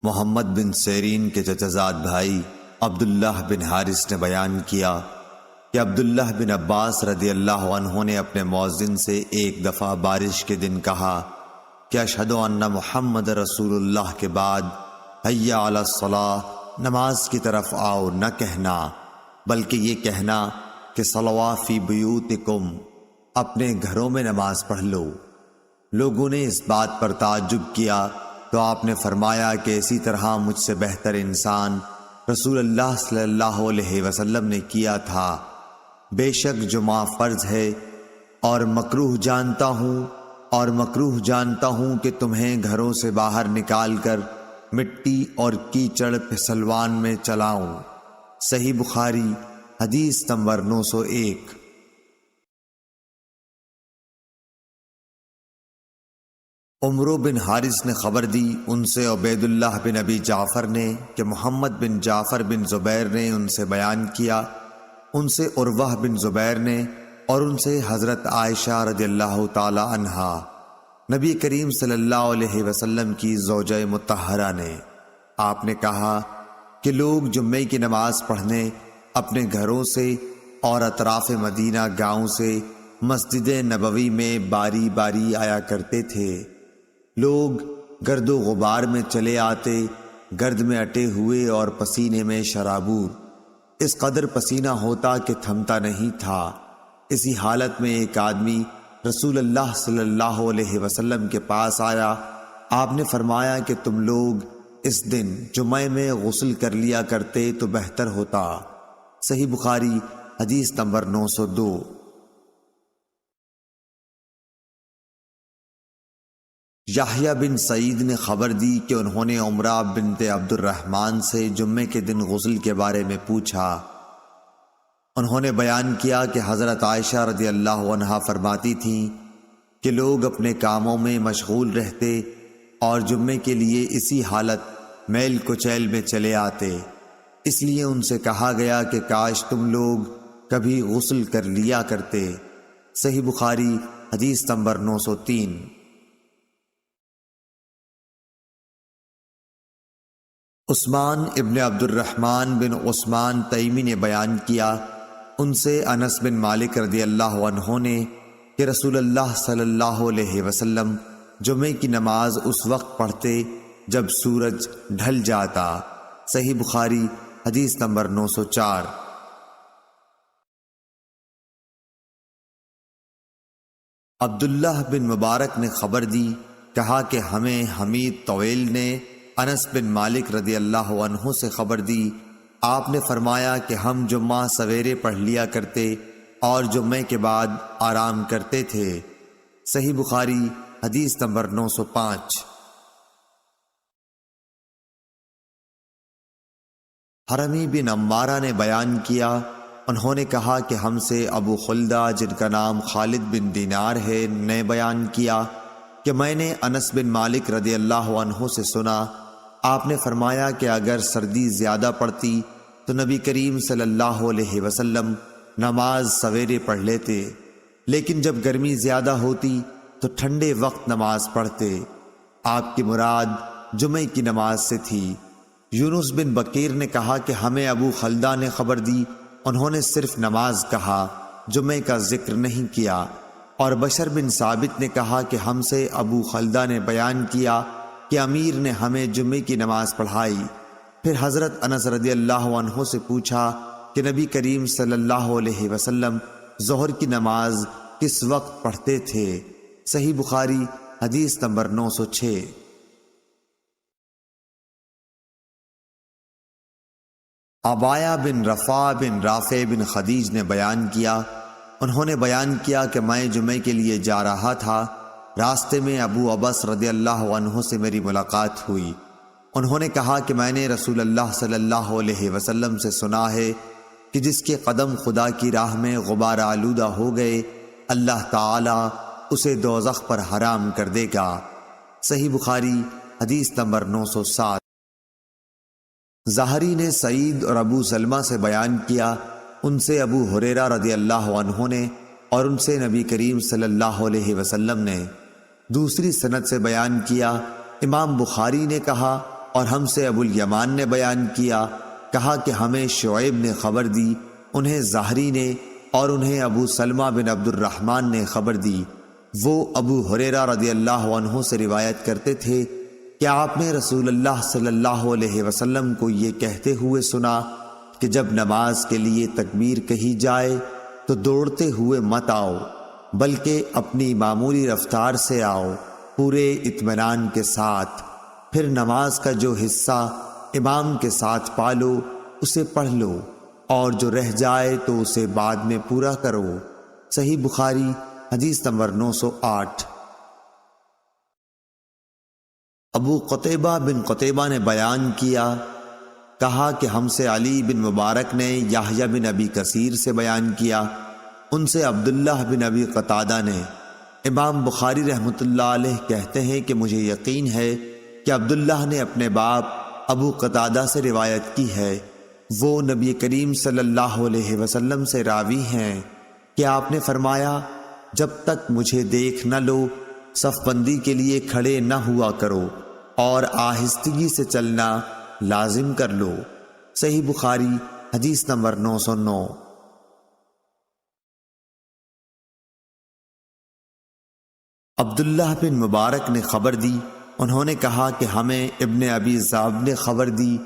محمد بن سیرین کے چچزاد بھائی عبداللہ بن حارث نے بیان کیا کہ عبداللہ بن عباس رضی اللہ عنہ نے اپنے مؤذن سے ایک دفعہ بارش کے دن کہا کہ اشہد ان محمد رسول اللہ کے بعد حی علی الصلاۃ نماز کی طرف آؤ نہ کہنا، بلکہ یہ کہنا کہ صلوا فی بیوتکم، اپنے گھروں میں نماز پڑھ لو۔ لوگوں نے اس بات پر تعجب کیا تو آپ نے فرمایا کہ اسی طرح مجھ سے بہتر انسان رسول اللہ صلی اللہ علیہ وسلم نے کیا تھا۔ بے شک جمعہ فرض ہے اور مکروہ جانتا ہوں کہ تمہیں گھروں سے باہر نکال کر مٹی اور کیچڑ پھسلوان میں چلاؤں۔ صحیح بخاری حدیث نمبر 901۔ عمرو بن حارث نے خبر دی ان سے عبید اللہ بن ابی جعفر نے کہ محمد بن جعفر بن زبیر نے ان سے بیان کیا، ان سے عروہ بن زبیر نے اور ان سے حضرت عائشہ رضی اللہ تعالی عنہا نبی کریم صلی اللہ علیہ وسلم کی زوجہ مطہرہ نے۔ آپ نے کہا کہ لوگ جمعے کی نماز پڑھنے اپنے گھروں سے اور اطراف مدینہ گاؤں سے مسجد نبوی میں باری باری آیا کرتے تھے۔ لوگ گرد و غبار میں چلے آتے، گرد میں اٹے ہوئے اور پسینے میں شرابور، اس قدر پسینہ ہوتا کہ تھمتا نہیں تھا۔ اسی حالت میں ایک آدمی رسول اللہ صلی اللہ علیہ وسلم کے پاس آیا۔ آپ نے فرمایا کہ تم لوگ اس دن جمعے میں غسل کر لیا کرتے تو بہتر ہوتا۔ صحیح بخاری حدیث نمبر 902۔ یحییٰ بن سعید نے خبر دی کہ انہوں نے عمرہ بنت عبد الرحمن سے جمعے کے دن غسل کے بارے میں پوچھا۔ انہوں نے بیان کیا کہ حضرت عائشہ رضی اللہ عنہا فرماتی تھیں کہ لوگ اپنے کاموں میں مشغول رہتے اور جمعے کے لیے اسی حالت میل کچیل میں چلے آتے، اس لیے ان سے کہا گیا کہ کاش تم لوگ کبھی غسل کر لیا کرتے۔ صحیح بخاری حدیث نمبر 903۔ عثمان ابن عبد الرحمن بن عثمان تیمی نے بیان کیا ان سے انس بن مالک رضی اللہ عنہ نے کہ رسول اللہ صلی اللہ علیہ وسلم جمعے کی نماز اس وقت پڑھتے جب سورج ڈھل جاتا۔ صحیح بخاری حدیث نمبر 904۔ عبداللہ بن مبارک نے خبر دی، کہا کہ ہمیں حمید طویل نے انس بن مالک رضی اللہ عنہ سے خبر دی، آپ نے فرمایا کہ ہم جمعہ سویرے پڑھ لیا کرتے اور جمعے کے بعد آرام کرتے تھے۔ صحیح بخاری حدیث نمبر 905۔ حرمی بن عمارہ نے بیان کیا، انہوں نے کہا کہ ہم سے ابو خلدہ جن کا نام خالد بن دینار ہے نے بیان کیا کہ میں نے انس بن مالک رضی اللہ عنہ سے سنا، آپ نے فرمایا کہ اگر سردی زیادہ پڑتی تو نبی کریم صلی اللہ علیہ وسلم نماز سویرے پڑھ لیتے، لیکن جب گرمی زیادہ ہوتی تو ٹھنڈے وقت نماز پڑھتے۔ آپ کی مراد جمعے کی نماز سے تھی۔ یونس بن بکیر نے کہا کہ ہمیں ابو خلدہ نے خبر دی، انہوں نے صرف نماز کہا، جمعے کا ذکر نہیں کیا۔ اور بشر بن ثابت نے کہا کہ ہم سے ابو خلدہ نے بیان کیا کہ امیر نے ہمیں جمعے کی نماز پڑھائی۔ پھر حضرت انس رضی اللہ عنہ سے پوچھا کہ نبی کریم صلی اللہ علیہ وسلم ظہر کی نماز کس وقت پڑھتے تھے؟ صحیح بخاری حدیث نمبر 906۔ عبایہ بن رفاع بن رافع بن خدیج نے بیان کیا، انہوں نے بیان کیا کہ میں جمعے کے لیے جا رہا تھا، راستے میں ابو عبس رضی اللہ عنہ سے میری ملاقات ہوئی۔ انہوں نے کہا کہ میں نے رسول اللہ صلی اللہ علیہ وسلم سے سنا ہے کہ جس کے قدم خدا کی راہ میں غبار آلودہ ہو گئے اللہ تعالی اسے دوزخ پر حرام کر دے گا۔ صحیح بخاری حدیث نمبر 907۔ ظاہری نے سعید اور ابو سلمہ سے بیان کیا، ان سے ابو ہریرہ رضی اللہ عنہ نے اور ان سے نبی کریم صلی اللہ علیہ وسلم نے دوسری سند سے بیان کیا۔ امام بخاری نے کہا اور ہم سے ابو الیمان نے بیان کیا، کہا کہ ہمیں شعیب نے خبر دی، انہیں زہری نے، اور انہیں ابو سلمہ بن عبد الرحمن نے خبر دی۔ وہ ابو ہریرہ رضی اللہ عنہ سے روایت کرتے تھے کہ آپ نے رسول اللہ صلی اللہ علیہ وسلم کو یہ کہتے ہوئے سنا کہ جب نماز کے لیے تکبیر کہی جائے تو دوڑتے ہوئے مت آؤ، بلکہ اپنی معمولی رفتار سے آؤ، پورے اطمینان کے ساتھ۔ پھر نماز کا جو حصہ امام کے ساتھ پالو اسے پڑھ لو، اور جو رہ جائے تو اسے بعد میں پورا کرو۔ صحیح بخاری حدیث نمبر 908۔ ابو قتیبہ بن قتیبہ نے بیان کیا، کہا کہ ہم سے علی بن مبارک نے یحییٰ بن ابی کثیر سے بیان کیا، ان سے عبداللہ بن ابی قتادہ نے۔ امام بخاری رحمۃ اللہ علیہ کہتے ہیں کہ مجھے یقین ہے کہ عبداللہ نے اپنے باپ ابو قتادہ سے روایت کی ہے، وہ نبی کریم صلی اللہ علیہ وسلم سے راوی ہیں کہ آپ نے فرمایا، جب تک مجھے دیکھ نہ لو صف بندی کے لیے کھڑے نہ ہوا کرو، اور آہستگی سے چلنا لازم کر لو۔ صحیح بخاری حدیث نمبر 909۔ عبداللہ بن مبارک نے خبر دی، انہوں نے کہا کہ ہمیں ابن ابی ذئب نے خبر دی،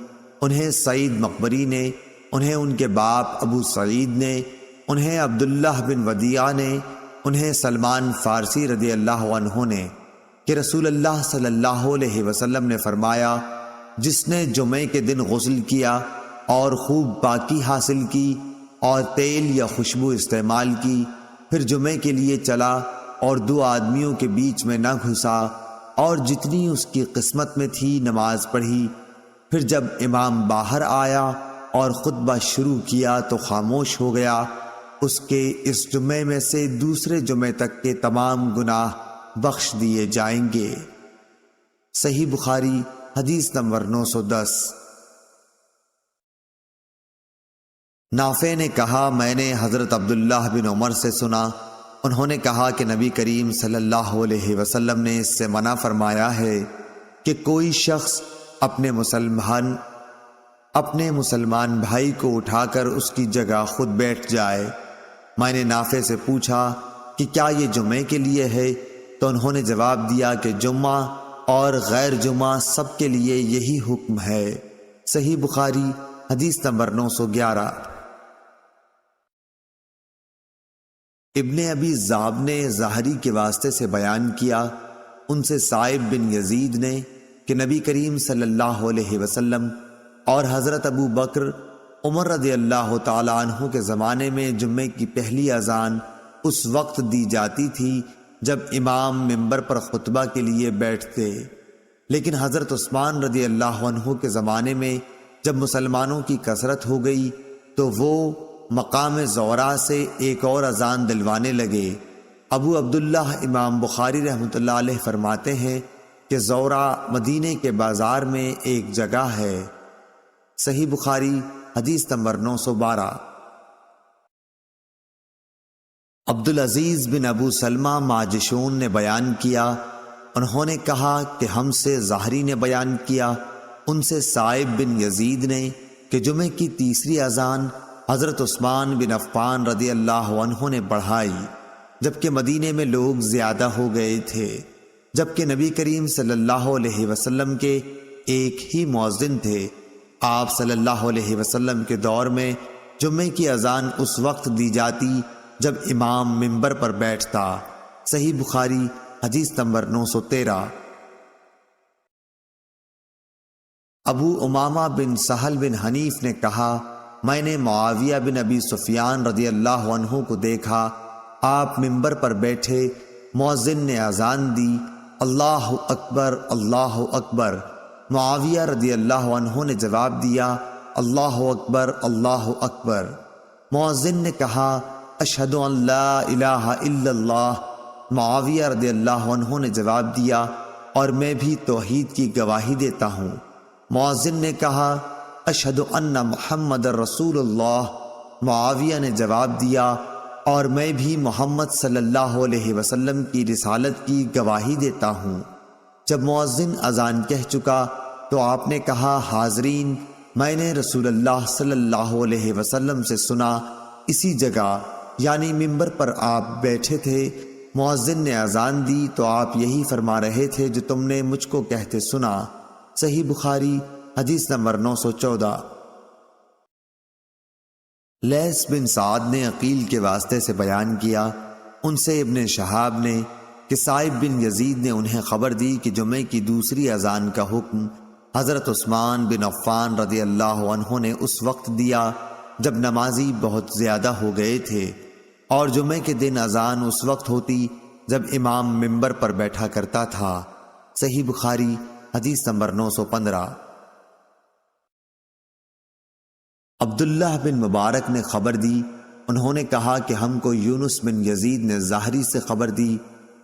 انہیں سعید مقبری نے، انہیں ان کے باپ ابو سعید نے، انہیں عبداللہ بن ودیعہ نے، انہیں سلمان فارسی رضی اللہ عنہ نے، کہ رسول اللہ صلی اللہ علیہ وسلم نے فرمایا، جس نے جمعے کے دن غسل کیا اور خوب پاکی حاصل کی اور تیل یا خوشبو استعمال کی، پھر جمعے کے لیے چلا اور دو آدمیوں کے بیچ میں نہ گھسا، اور جتنی اس کی قسمت میں تھی نماز پڑھی، پھر جب امام باہر آیا اور خطبہ شروع کیا تو خاموش ہو گیا، اس کے اس جمعے میں سے دوسرے جمعے تک کے تمام گناہ بخش دیے جائیں گے۔ صحیح بخاری حدیث نمبر 910۔ نافع نے کہا، میں نے حضرت عبداللہ بن عمر سے سنا، انہوں نے کہا کہ نبی کریم صلی اللہ علیہ وسلم نے اس سے منع فرمایا ہے کہ کوئی شخص اپنے مسلمان بھائی کو اٹھا کر اس کی جگہ خود بیٹھ جائے۔ میں نے نافع سے پوچھا کہ کیا یہ جمعے کے لیے ہے؟ تو انہوں نے جواب دیا کہ جمعہ اور غیر جمعہ سب کے لیے یہی حکم ہے۔ صحیح بخاری حدیث نمبر 911۔ ابن ابی ذئب نے زہری کے واسطے سے بیان کیا، ان سے صائب بن یزید نے، کہ نبی کریم صلی اللہ علیہ وسلم اور حضرت ابو بکر عمر رضی اللہ تعالی عنہ کے زمانے میں جمعے کی پہلی اذان اس وقت دی جاتی تھی جب امام منبر پر خطبہ کے لیے بیٹھتے، لیکن حضرت عثمان رضی اللہ عنہ کے زمانے میں جب مسلمانوں کی کثرت ہو گئی تو وہ مقام زورا سے ایک اور اذان دلوانے لگے۔ ابو عبداللہ امام بخاری رحمۃ اللہ علیہ فرماتے ہیں کہ زورا مدینے کے بازار میں ایک جگہ ہے۔ صحیح بخاری حدیث نمبر 912۔ عبدالعزیز بن ابو سلمہ ماجشون نے بیان کیا، انہوں نے کہا کہ ہم سے زہری نے بیان کیا، ان سے صائب بن یزید نے، کہ جمعے کی تیسری اذان حضرت عثمان بن عفان رضی اللہ عنہ نے بڑھائی، جبکہ مدینے میں لوگ زیادہ ہو گئے تھے، جبکہ نبی کریم صلی اللہ علیہ وسلم کے ایک ہی مؤذن تھے۔ آپ صلی اللہ علیہ وسلم کے دور میں جمعے کی اذان اس وقت دی جاتی جب امام منبر پر بیٹھتا۔ صحیح بخاری حدیث نمبر 913۔ ابو امامہ بن سہل بن حنیف نے کہا، میں نے معاویہ بن ابی سفیان رضی اللہ عنہ کو دیکھا، آپ منبر پر بیٹھے، مؤذن نے اذان دی، اللہ اکبر اللہ اکبر۔ معاویہ رضی اللہ عنہ نے جواب دیا، اللہ اکبر اللہ اکبر۔ مؤذن نے کہا، اشہد ان لا الہ الا اللہ۔ معاویہ رضی اللہ عنہ نے جواب دیا، اور میں بھی توحید کی گواہی دیتا ہوں۔ مؤذن نے کہا، اشہد ان محمد رسول اللہ۔ معاویہ نے جواب دیا، اور میں بھی محمد صلی اللہ علیہ وسلم کی رسالت کی گواہی دیتا ہوں۔ جب مؤذن اذان کہہ چکا تو آپ نے کہا حاضرین، میں نے رسول اللہ صلی اللہ علیہ وسلم سے سنا، اسی جگہ یعنی منبر پر آپ بیٹھے تھے، مؤذن نے اذان دی تو آپ یہی فرما رہے تھے جو تم نے مجھ کو کہتے سنا۔ صحیح بخاری حدیث نمبر 914۔ لیث بن سعد نے عقیل کے واسطے سے بیان کیا، ان سے ابن شہاب نے کہ سائب بن یزید نے انہیں خبر دی کہ جمعے کی دوسری اذان کا حکم حضرت عثمان بن عفان رضی اللہ عنہ نے اس وقت دیا جب نمازی بہت زیادہ ہو گئے تھے، اور جمعے کے دن اذان اس وقت ہوتی جب امام منبر پر بیٹھا کرتا تھا۔ صحیح بخاری حدیث نمبر 915۔ عبداللہ بن مبارک نے خبر دی، انہوں نے کہا کہ ہم کو یونس بن یزید نے ظاہری سے خبر دی،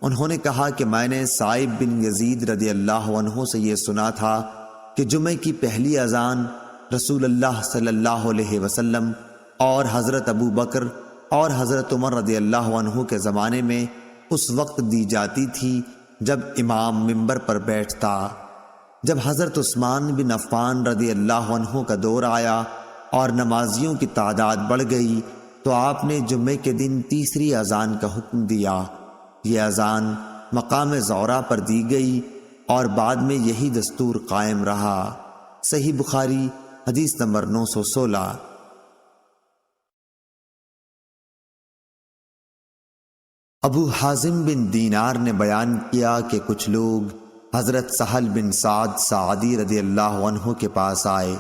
انہوں نے کہا کہ میں نے سائب بن یزید رضی اللہ عنہ سے یہ سنا تھا کہ جمعے کی پہلی اذان رسول اللہ صلی اللہ علیہ وسلم اور حضرت ابو بکر اور حضرت عمر رضی اللہ عنہ کے زمانے میں اس وقت دی جاتی تھی جب امام منبر پر بیٹھتا۔ جب حضرت عثمان بن عفان رضی اللہ عنہ کا دور آیا اور نمازیوں کی تعداد بڑھ گئی تو آپ نے جمعے کے دن تیسری اذان کا حکم دیا۔ یہ اذان مقام زورا پر دی گئی اور بعد میں یہی دستور قائم رہا۔ صحیح بخاری حدیث نمبر 916۔ ابو حازم بن دینار نے بیان کیا کہ کچھ لوگ حضرت سہل بن سعد ساعدی رضی اللہ عنہ کے پاس آئے،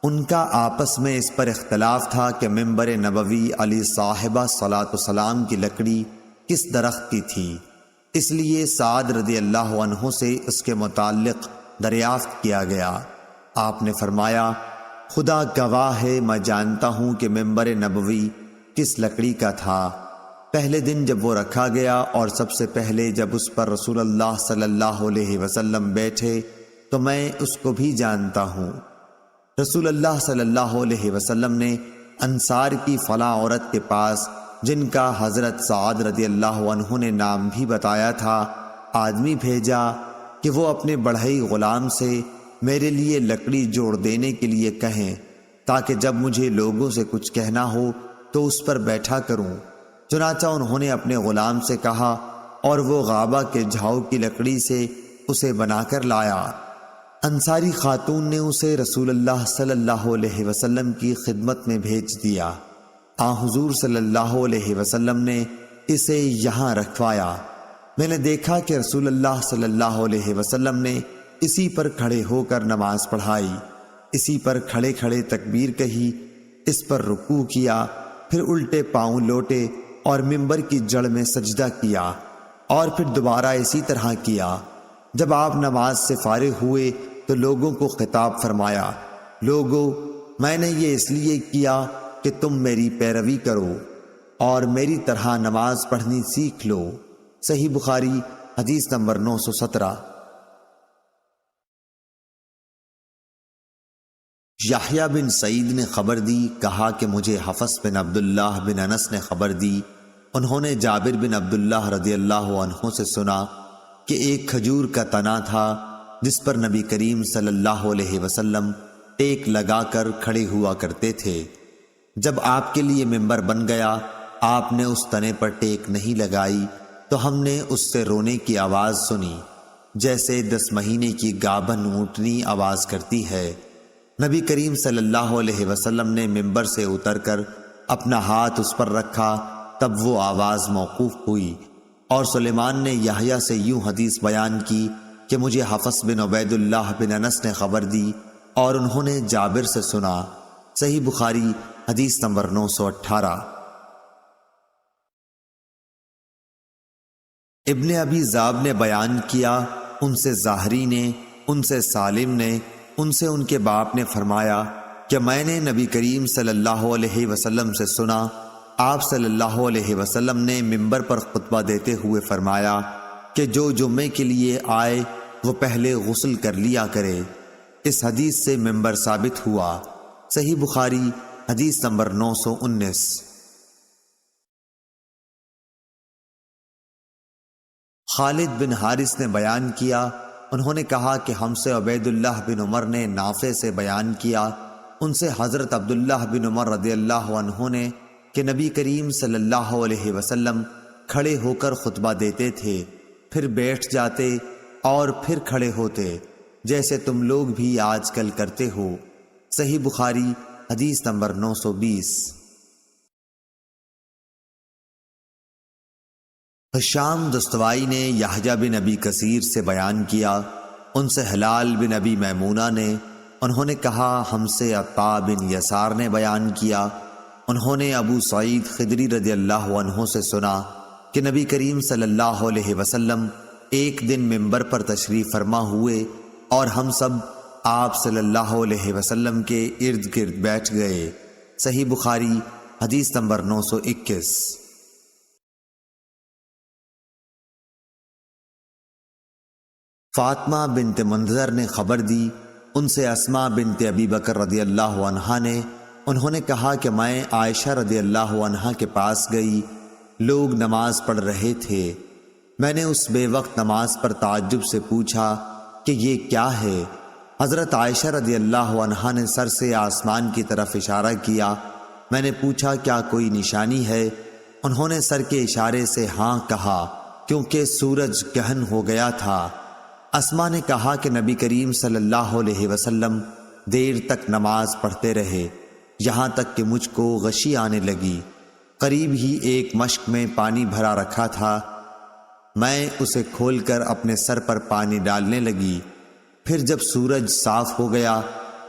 ان کا آپس میں اس پر اختلاف تھا کہ منبر نبوی علی صاحبہ صلاۃ والسلام کی لکڑی کس درخت کی تھی، اس لیے سعد رضی اللہ عنہ سے اس کے متعلق دریافت کیا گیا۔ آپ نے فرمایا، خدا گواہ ہے میں جانتا ہوں کہ منبر نبوی کس لکڑی کا تھا۔ پہلے دن جب وہ رکھا گیا اور سب سے پہلے جب اس پر رسول اللہ صلی اللہ علیہ وسلم بیٹھے تو میں اس کو بھی جانتا ہوں۔ رسول اللہ صلی اللہ علیہ وسلم نے انصار کی فلاں عورت کے پاس، جن کا حضرت سعد رضی اللہ عنہ نے نام بھی بتایا تھا، آدمی بھیجا کہ وہ اپنے بڑھئی غلام سے میرے لیے لکڑی جوڑ دینے کے لیے کہیں تاکہ جب مجھے لوگوں سے کچھ کہنا ہو تو اس پر بیٹھا کروں۔ چنانچہ انہوں نے اپنے غلام سے کہا اور وہ غابہ کے جھاؤ کی لکڑی سے اسے بنا کر لایا۔ انصاری خاتون نے اسے رسول اللہ صلی اللہ علیہ وسلم کی خدمت میں بھیج دیا۔ حضور صلی اللہ علیہ وسلم نے اسے یہاں رکھوایا۔ میں نے دیکھا کہ رسول اللہ صلی اللہ علیہ وسلم نے اسی پر کھڑے ہو کر نماز پڑھائی، اسی پر کھڑے کھڑے تکبیر کہی، اس پر رکوع کیا، پھر الٹے پاؤں لوٹے اور منبر کی جڑ میں سجدہ کیا اور پھر دوبارہ اسی طرح کیا۔ جب آپ نماز سے فارغ ہوئے تو لوگوں کو خطاب فرمایا، لوگو، میں نے یہ اس لیے کیا کہ تم میری پیروی کرو اور میری طرح نماز پڑھنی سیکھ لو۔ صحیح بخاری حدیث نمبر 917۔ یحییٰ بن سعید نے خبر دی، کہا کہ مجھے حفص بن عبداللہ بن انس نے خبر دی، انہوں نے جابر بن عبداللہ رضی اللہ عنہ سے سنا کہ ایک کھجور کا تنا تھا جس پر نبی کریم صلی اللہ علیہ وسلم ٹیک لگا کر کھڑے ہوا کرتے تھے۔ جب آپ کے لیے منبر بن گیا، آپ نے اس تنے پر ٹیک نہیں لگائی تو ہم نے اس سے رونے کی آواز سنی جیسے 10 مہینے کی گابن اونٹنی آواز کرتی ہے۔ نبی کریم صلی اللہ علیہ وسلم نے منبر سے اتر کر اپنا ہاتھ اس پر رکھا، تب وہ آواز موقوف ہوئی، اور سلیمان نے یحییٰ سے یوں حدیث بیان کی کہ مجھے حفص بن عبید اللہ بن انس نے خبر دی اور انہوں نے جابر سے سنا۔ صحیح بخاری حدیث نمبر 918۔ ابن ابی ذئب نے بیان کیا، ان سے ظاہری نے، ان سے سالم نے، ان سے ان کے باپ نے فرمایا کہ میں نے نبی کریم صلی اللہ علیہ وسلم سے سنا، آپ صلی اللہ علیہ وسلم نے منبر پر خطبہ دیتے ہوئے فرمایا کہ جو جمعے کے لیے آئے وہ پہلے غسل کر لیا کرے۔ اس حدیث سے منبر ثابت ہوا۔ صحیح بخاری حدیث نمبر 919۔ خالد بن حارث نے بیان کیا، انہوں نے کہا کہ ہم سے عبید اللہ بن عمر نے نافع سے بیان کیا، ان سے حضرت عبداللہ بن عمر رضی اللہ عنہ نے کہ نبی کریم صلی اللہ علیہ وسلم کھڑے ہو کر خطبہ دیتے تھے، پھر بیٹھ جاتے اور پھر کھڑے ہوتے، جیسے تم لوگ بھی آج کل کرتے ہو۔ صحیح بخاری حدیث نمبر 920۔ حشام دستوائی نے یحییٰ بن ابی کثیر سے بیان کیا، ان سے ہلال بن ابی میمونہ نے، انہوں نے کہا ہم سے عطاء بن یسار نے بیان کیا، انہوں نے ابو سعید خدری رضی اللہ عنہ سے سنا کہ نبی کریم صلی اللہ علیہ وسلم ایک دن منبر پر تشریف فرما ہوئے اور ہم سب آپ صلی اللہ علیہ وسلم کے ارد گرد بیٹھ گئے۔ صحیح بخاری حدیث نمبر 921۔ فاطمہ بنت منذر نے خبر دی، ان سے اسماء بنت ابی بکر رضی اللہ عنہا نے، انہوں نے کہا کہ میں عائشہ رضی اللہ عنہا کے پاس گئی، لوگ نماز پڑھ رہے تھے، میں نے اس بے وقت نماز پر تعجب سے پوچھا کہ یہ کیا ہے؟ حضرت عائشہ رضی اللہ عنہا نے سر سے آسمان کی طرف اشارہ کیا، میں نے پوچھا کیا کوئی نشانی ہے؟ انہوں نے سر کے اشارے سے ہاں کہا، کیونکہ سورج گہن ہو گیا تھا۔ اسماء نے کہا کہ نبی کریم صلی اللہ علیہ وسلم دیر تک نماز پڑھتے رہے، یہاں تک کہ مجھ کو غشی آنے لگی، قریب ہی ایک مشک میں پانی بھرا رکھا تھا، میں اسے کھول کر اپنے سر پر پانی ڈالنے لگی، پھر جب سورج صاف ہو گیا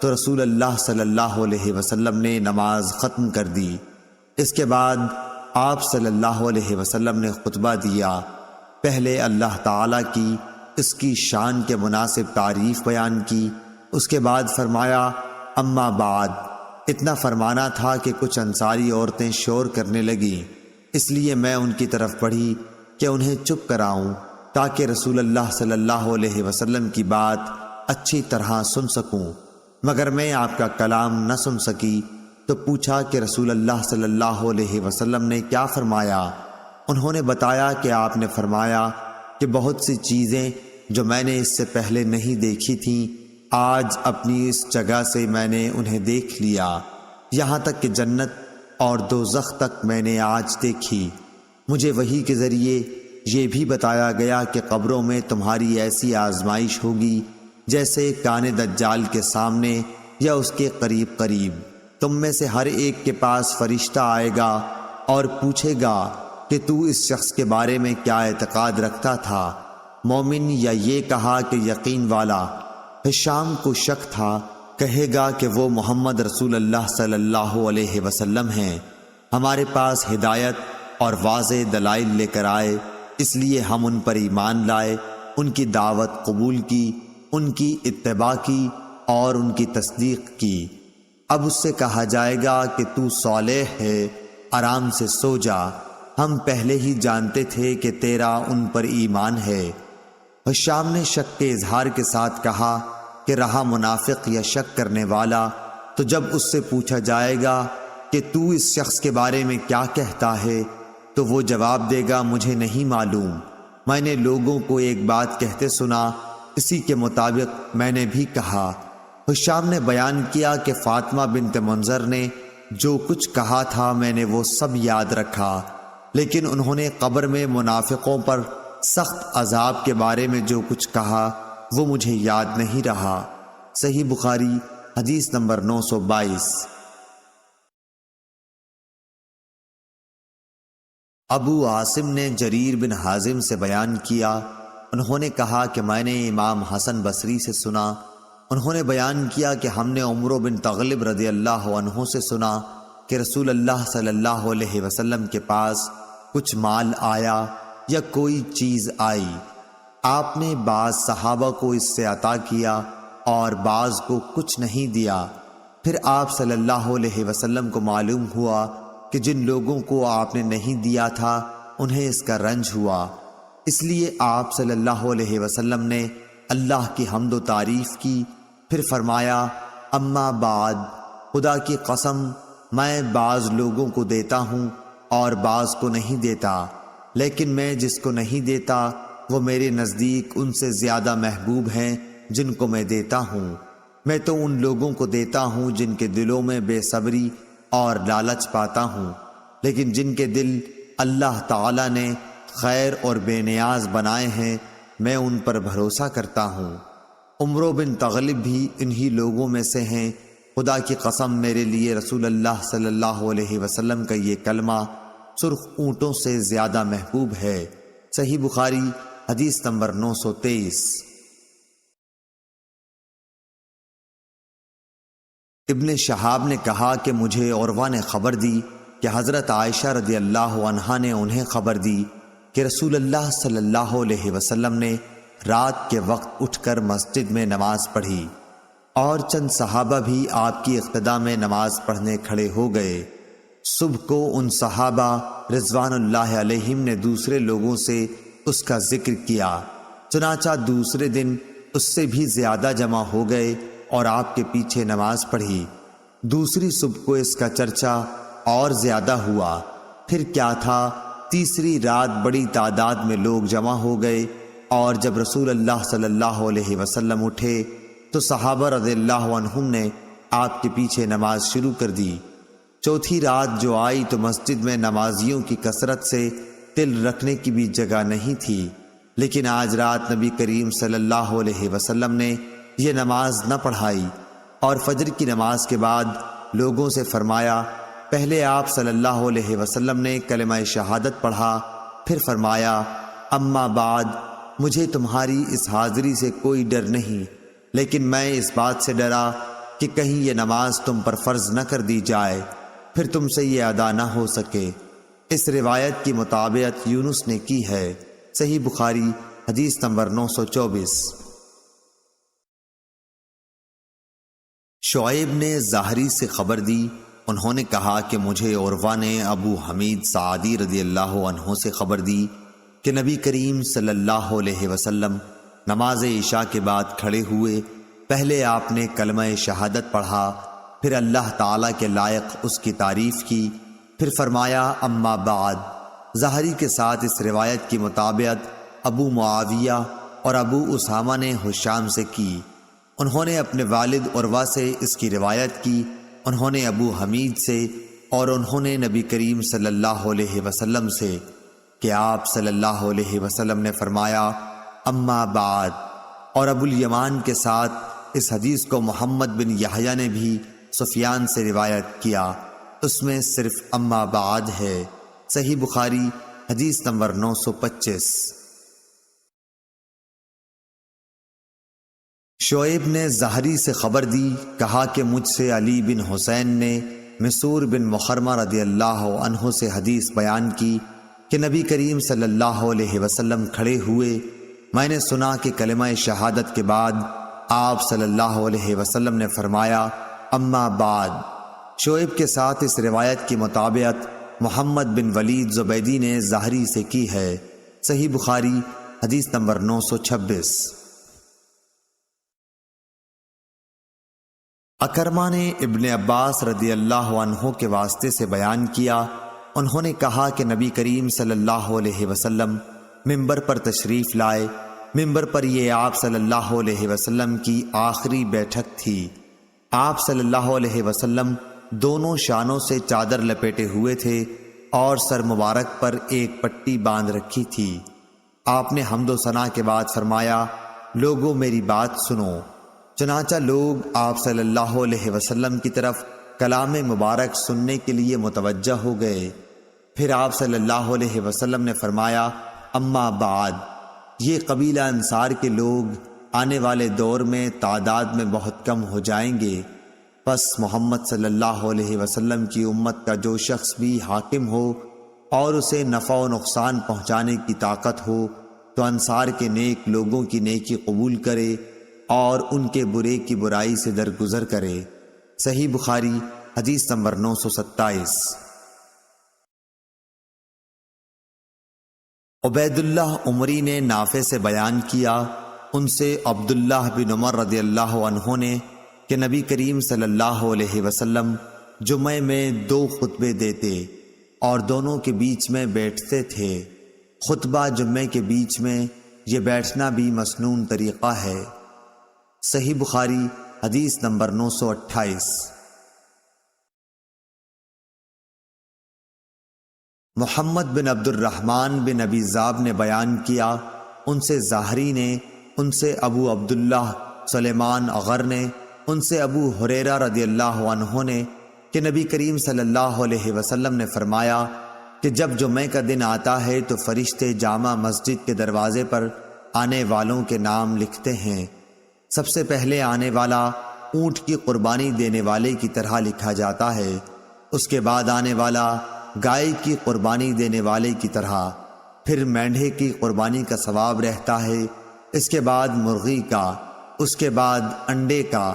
تو رسول اللہ صلی اللہ علیہ وسلم نے نماز ختم کر دی۔ اس کے بعد آپ صلی اللہ علیہ وسلم نے خطبہ دیا، پہلے اللہ تعالیٰ کی اس کی شان کے مناسب تعریف بیان کی، اس کے بعد فرمایا اما بعد، اتنا فرمانا تھا کہ کچھ انصاری عورتیں شور کرنے لگیں، اس لیے میں ان کی طرف بڑھی کہ انہیں چپ کراؤں تاکہ رسول اللہ صلی اللہ علیہ وسلم کی بات اچھی طرح سن سکوں، مگر میں آپ کا کلام نہ سن سکی، تو پوچھا کہ رسول اللہ صلی اللہ علیہ وسلم نے کیا فرمایا؟ انہوں نے بتایا کہ آپ نے فرمایا کہ بہت سی چیزیں جو میں نے اس سے پہلے نہیں دیکھی تھیں، آج اپنی اس جگہ سے میں نے انہیں دیکھ لیا، یہاں تک کہ جنت اور دوزخ تک میں نے آج دیکھی۔ مجھے وحی کے ذریعے یہ بھی بتایا گیا کہ قبروں میں تمہاری ایسی آزمائش ہوگی جیسے کان دجال کے سامنے یا اس کے قریب قریب، تم میں سے ہر ایک کے پاس فرشتہ آئے گا اور پوچھے گا کہ تو اس شخص کے بارے میں کیا اعتقاد رکھتا تھا، مومن یا یہ کہا کہ یقین والا؟ حشام کو شک تھا، کہے گا کہ وہ محمد رسول اللہ صلی اللہ علیہ وسلم ہیں، ہمارے پاس ہدایت اور واضح دلائل لے کر آئے، اس لیے ہم ان پر ایمان لائے، ان کی دعوت قبول کی، ان کی اتباع کی اور ان کی تصدیق کی۔ اب اس سے کہا جائے گا کہ تو صالح ہے، آرام سے سو جا، ہم پہلے ہی جانتے تھے کہ تیرا ان پر ایمان ہے۔ حشام نے شک کے اظہار کے ساتھ کہا کہ رہا منافق یا شک کرنے والا، تو جب اس سے پوچھا جائے گا کہ تو اس شخص کے بارے میں کیا کہتا ہے، تو وہ جواب دے گا مجھے نہیں معلوم، میں نے لوگوں کو ایک بات کہتے سنا، اسی کے مطابق میں نے بھی کہا۔ حشام نے بیان کیا کہ فاطمہ بنت منذر نے جو کچھ کہا تھا میں نے وہ سب یاد رکھا، لیکن انہوں نے قبر میں منافقوں پر سخت عذاب کے بارے میں جو کچھ کہا وہ مجھے یاد نہیں رہا۔ صحیح بخاری حدیث نمبر 922۔ ابو عاصم نے جریر بن حازم سے بیان کیا، انہوں نے کہا کہ میں نے امام حسن بصری سے سنا، انہوں نے بیان کیا کہ ہم نے عمرو بن تغلب رضی اللہ عنہ سے سنا کہ رسول اللہ صلی اللہ علیہ وسلم کے پاس کچھ مال آیا یا کوئی چیز آئی، آپ نے بعض صحابہ کو اس سے عطا کیا اور بعض کو کچھ نہیں دیا، پھر آپ صلی اللہ علیہ وسلم کو معلوم ہوا کہ جن لوگوں کو آپ نے نہیں دیا تھا انہیں اس کا رنج ہوا، اس لیے آپ صلی اللہ علیہ وسلم نے اللہ کی حمد و تعریف کی، پھر فرمایا اما بعد، خدا کی قسم میں بعض لوگوں کو دیتا ہوں اور بعض کو نہیں دیتا، لیکن میں جس کو نہیں دیتا وہ میرے نزدیک ان سے زیادہ محبوب ہیں جن کو میں دیتا ہوں۔ میں تو ان لوگوں کو دیتا ہوں جن کے دلوں میں بے صبری اور لالچ پاتا ہوں، لیکن جن کے دل اللہ تعالی نے خیر اور بے نیاز بنائے ہیں میں ان پر بھروسہ کرتا ہوں۔ عمرو بن تغلب بھی انہی لوگوں میں سے ہیں۔ خدا کی قسم میرے لیے رسول اللہ صلی اللہ علیہ وسلم کا یہ کلمہ سرخ اونٹوں سے زیادہ محبوب ہے۔ صحیح بخاری حدیث نمبر 923۔ ابن شہاب نے کہا کہ مجھے عروہ نے خبر دی کہ حضرت عائشہ رضی اللہ عنہا نے انہیں خبر دی کہ رسول اللہ صلی اللہ علیہ وسلم نے رات کے وقت اٹھ کر مسجد میں نماز پڑھی، اور چند صحابہ بھی آپ کی اقتداء میں نماز پڑھنے کھڑے ہو گئے۔ صبح کو ان صحابہ رضوان اللہ علیہم نے دوسرے لوگوں سے اس کا ذکر کیا، چنانچہ دوسرے دن اس سے بھی زیادہ جمع ہو گئے اور آپ کے پیچھے نماز پڑھی۔ دوسری صبح کو اس کا چرچا اور زیادہ ہوا۔ پھر کیا تھا، تیسری رات بڑی تعداد میں لوگ جمع ہو گئے، اور جب رسول اللہ صلی اللہ علیہ وسلم اٹھے تو صحابہ رضی اللہ عنہم نے آپ کے پیچھے نماز شروع کر دی۔ چوتھی رات جو آئی تو مسجد میں نمازیوں کی کثرت سے تل رکھنے کی بھی جگہ نہیں تھی، لیکن آج رات نبی کریم صلی اللہ علیہ وسلم نے یہ نماز نہ پڑھائی، اور فجر کی نماز کے بعد لوگوں سے فرمایا، پہلے آپ صلی اللہ علیہ وسلم نے کلمہ شہادت پڑھا، پھر فرمایا، اما بعد، مجھے تمہاری اس حاضری سے کوئی ڈر نہیں، لیکن میں اس بات سے ڈرا کہ کہیں یہ نماز تم پر فرض نہ کر دی جائے، پھر تم سے یہ ادا نہ ہو سکے۔ اس روایت کی مطابقت یونس نے کی ہے۔ صحیح بخاری حدیث نمبر 924۔ شعیب نے زہری سے خبر دی، انہوں نے کہا کہ مجھے عروہ نے ابو حمید سعدی رضی اللہ عنہ سے خبر دی کہ نبی کریم صلی اللہ علیہ وسلم نماز عشاء کے بعد کھڑے ہوئے، پہلے آپ نے کلمہ شہادت پڑھا، پھر اللہ تعالیٰ کے لائق اس کی تعریف کی، پھر فرمایا، اما بعد۔ زہری کے ساتھ اس روایت کی مطابقت ابو معاویہ اور ابو اسامہ نے ہشام سے کی۔ انہوں نے اپنے والد عروہ سے اس کی روایت کی، انہوں نے ابو حمید سے، اور انہوں نے نبی کریم صلی اللہ علیہ وسلم سے کہ آپ صلی اللہ علیہ وسلم نے فرمایا، اما بعد۔ اور ابو الیمان کے ساتھ اس حدیث کو محمد بن یحییٰ نے بھی سفیان سے روایت کیا، اس میں صرف اما بعد ہے۔ صحیح بخاری حدیث نمبر 925۔ شعیب نے زہری سے خبر دی، کہا کہ مجھ سے علی بن حسین نے مسور بن مخرمہ رضی اللہ عنہ سے حدیث بیان کی کہ نبی کریم صلی اللہ علیہ وسلم کھڑے ہوئے، میں نے سنا کہ کلمہ شہادت کے بعد آپ صلی اللہ علیہ وسلم نے فرمایا، اما بعد۔ شعیب کے ساتھ اس روایت کی مطابقت محمد بن ولید زبیدی نے زہری سے کی ہے۔ صحیح بخاری حدیث نمبر 926۔ اکرمہ نے ابن عباس رضی اللہ عنہ کے واسطے سے بیان کیا، انہوں نے کہا کہ نبی کریم صلی اللہ علیہ وسلم ممبر پر تشریف لائے، ممبر پر یہ آپ صلی اللہ علیہ وسلم کی آخری بیٹھک تھی۔ آپ صلی اللہ علیہ وسلم دونوں شانوں سے چادر لپیٹے ہوئے تھے اور سر مبارک پر ایک پٹی باندھ رکھی تھی۔ آپ نے حمد و ثنا کے بعد فرمایا، لوگوں میری بات سنو۔ چنانچہ لوگ آپ صلی اللہ علیہ وسلم کی طرف کلام مبارک سننے کے لیے متوجہ ہو گئے۔ پھر آپ صلی اللہ علیہ وسلم نے فرمایا، اما بعد، یہ قبیلہ انصار کے لوگ آنے والے دور میں تعداد میں بہت کم ہو جائیں گے، پس محمد صلی اللہ علیہ وسلم کی امت کا جو شخص بھی حاکم ہو اور اسے نفع و نقصان پہنچانے کی طاقت ہو تو انصار کے نیک لوگوں کی نیکی قبول کرے اور ان کے برے کی برائی سے درگزر کرے۔ صحیح بخاری حدیث نمبر 927۔ عبید اللہ عمری نے نافع سے بیان کیا، ان سے عبداللہ بن عمر رضی اللہ عنہ نے کہ نبی کریم صلی اللہ علیہ وسلم جمعے میں 2 خطبے دیتے اور دونوں کے بیچ میں بیٹھتے تھے۔ خطبہ جمعے کے بیچ میں یہ بیٹھنا بھی مسنون طریقہ ہے۔ صحیح بخاری حدیث نمبر 928۔ محمد بن عبد الرحمن بن ابی ذئب نے بیان کیا، ان سے ظاہری نے، ان سے ابو عبداللہ سلیمان اغر نے، ان سے ابو ہریرہ رضی اللہ عنہ نے کہ نبی کریم صلی اللہ علیہ وسلم نے فرمایا کہ جب جمعہ کا دن آتا ہے تو فرشتے جامع مسجد کے دروازے پر آنے والوں کے نام لکھتے ہیں۔ سب سے پہلے آنے والا اونٹ کی قربانی دینے والے کی طرح لکھا جاتا ہے، اس کے بعد آنے والا گائے کی قربانی دینے والے کی طرح، پھر مینڈھے کی قربانی کا ثواب رہتا ہے، اس کے بعد مرغی کا، اس کے بعد انڈے کا۔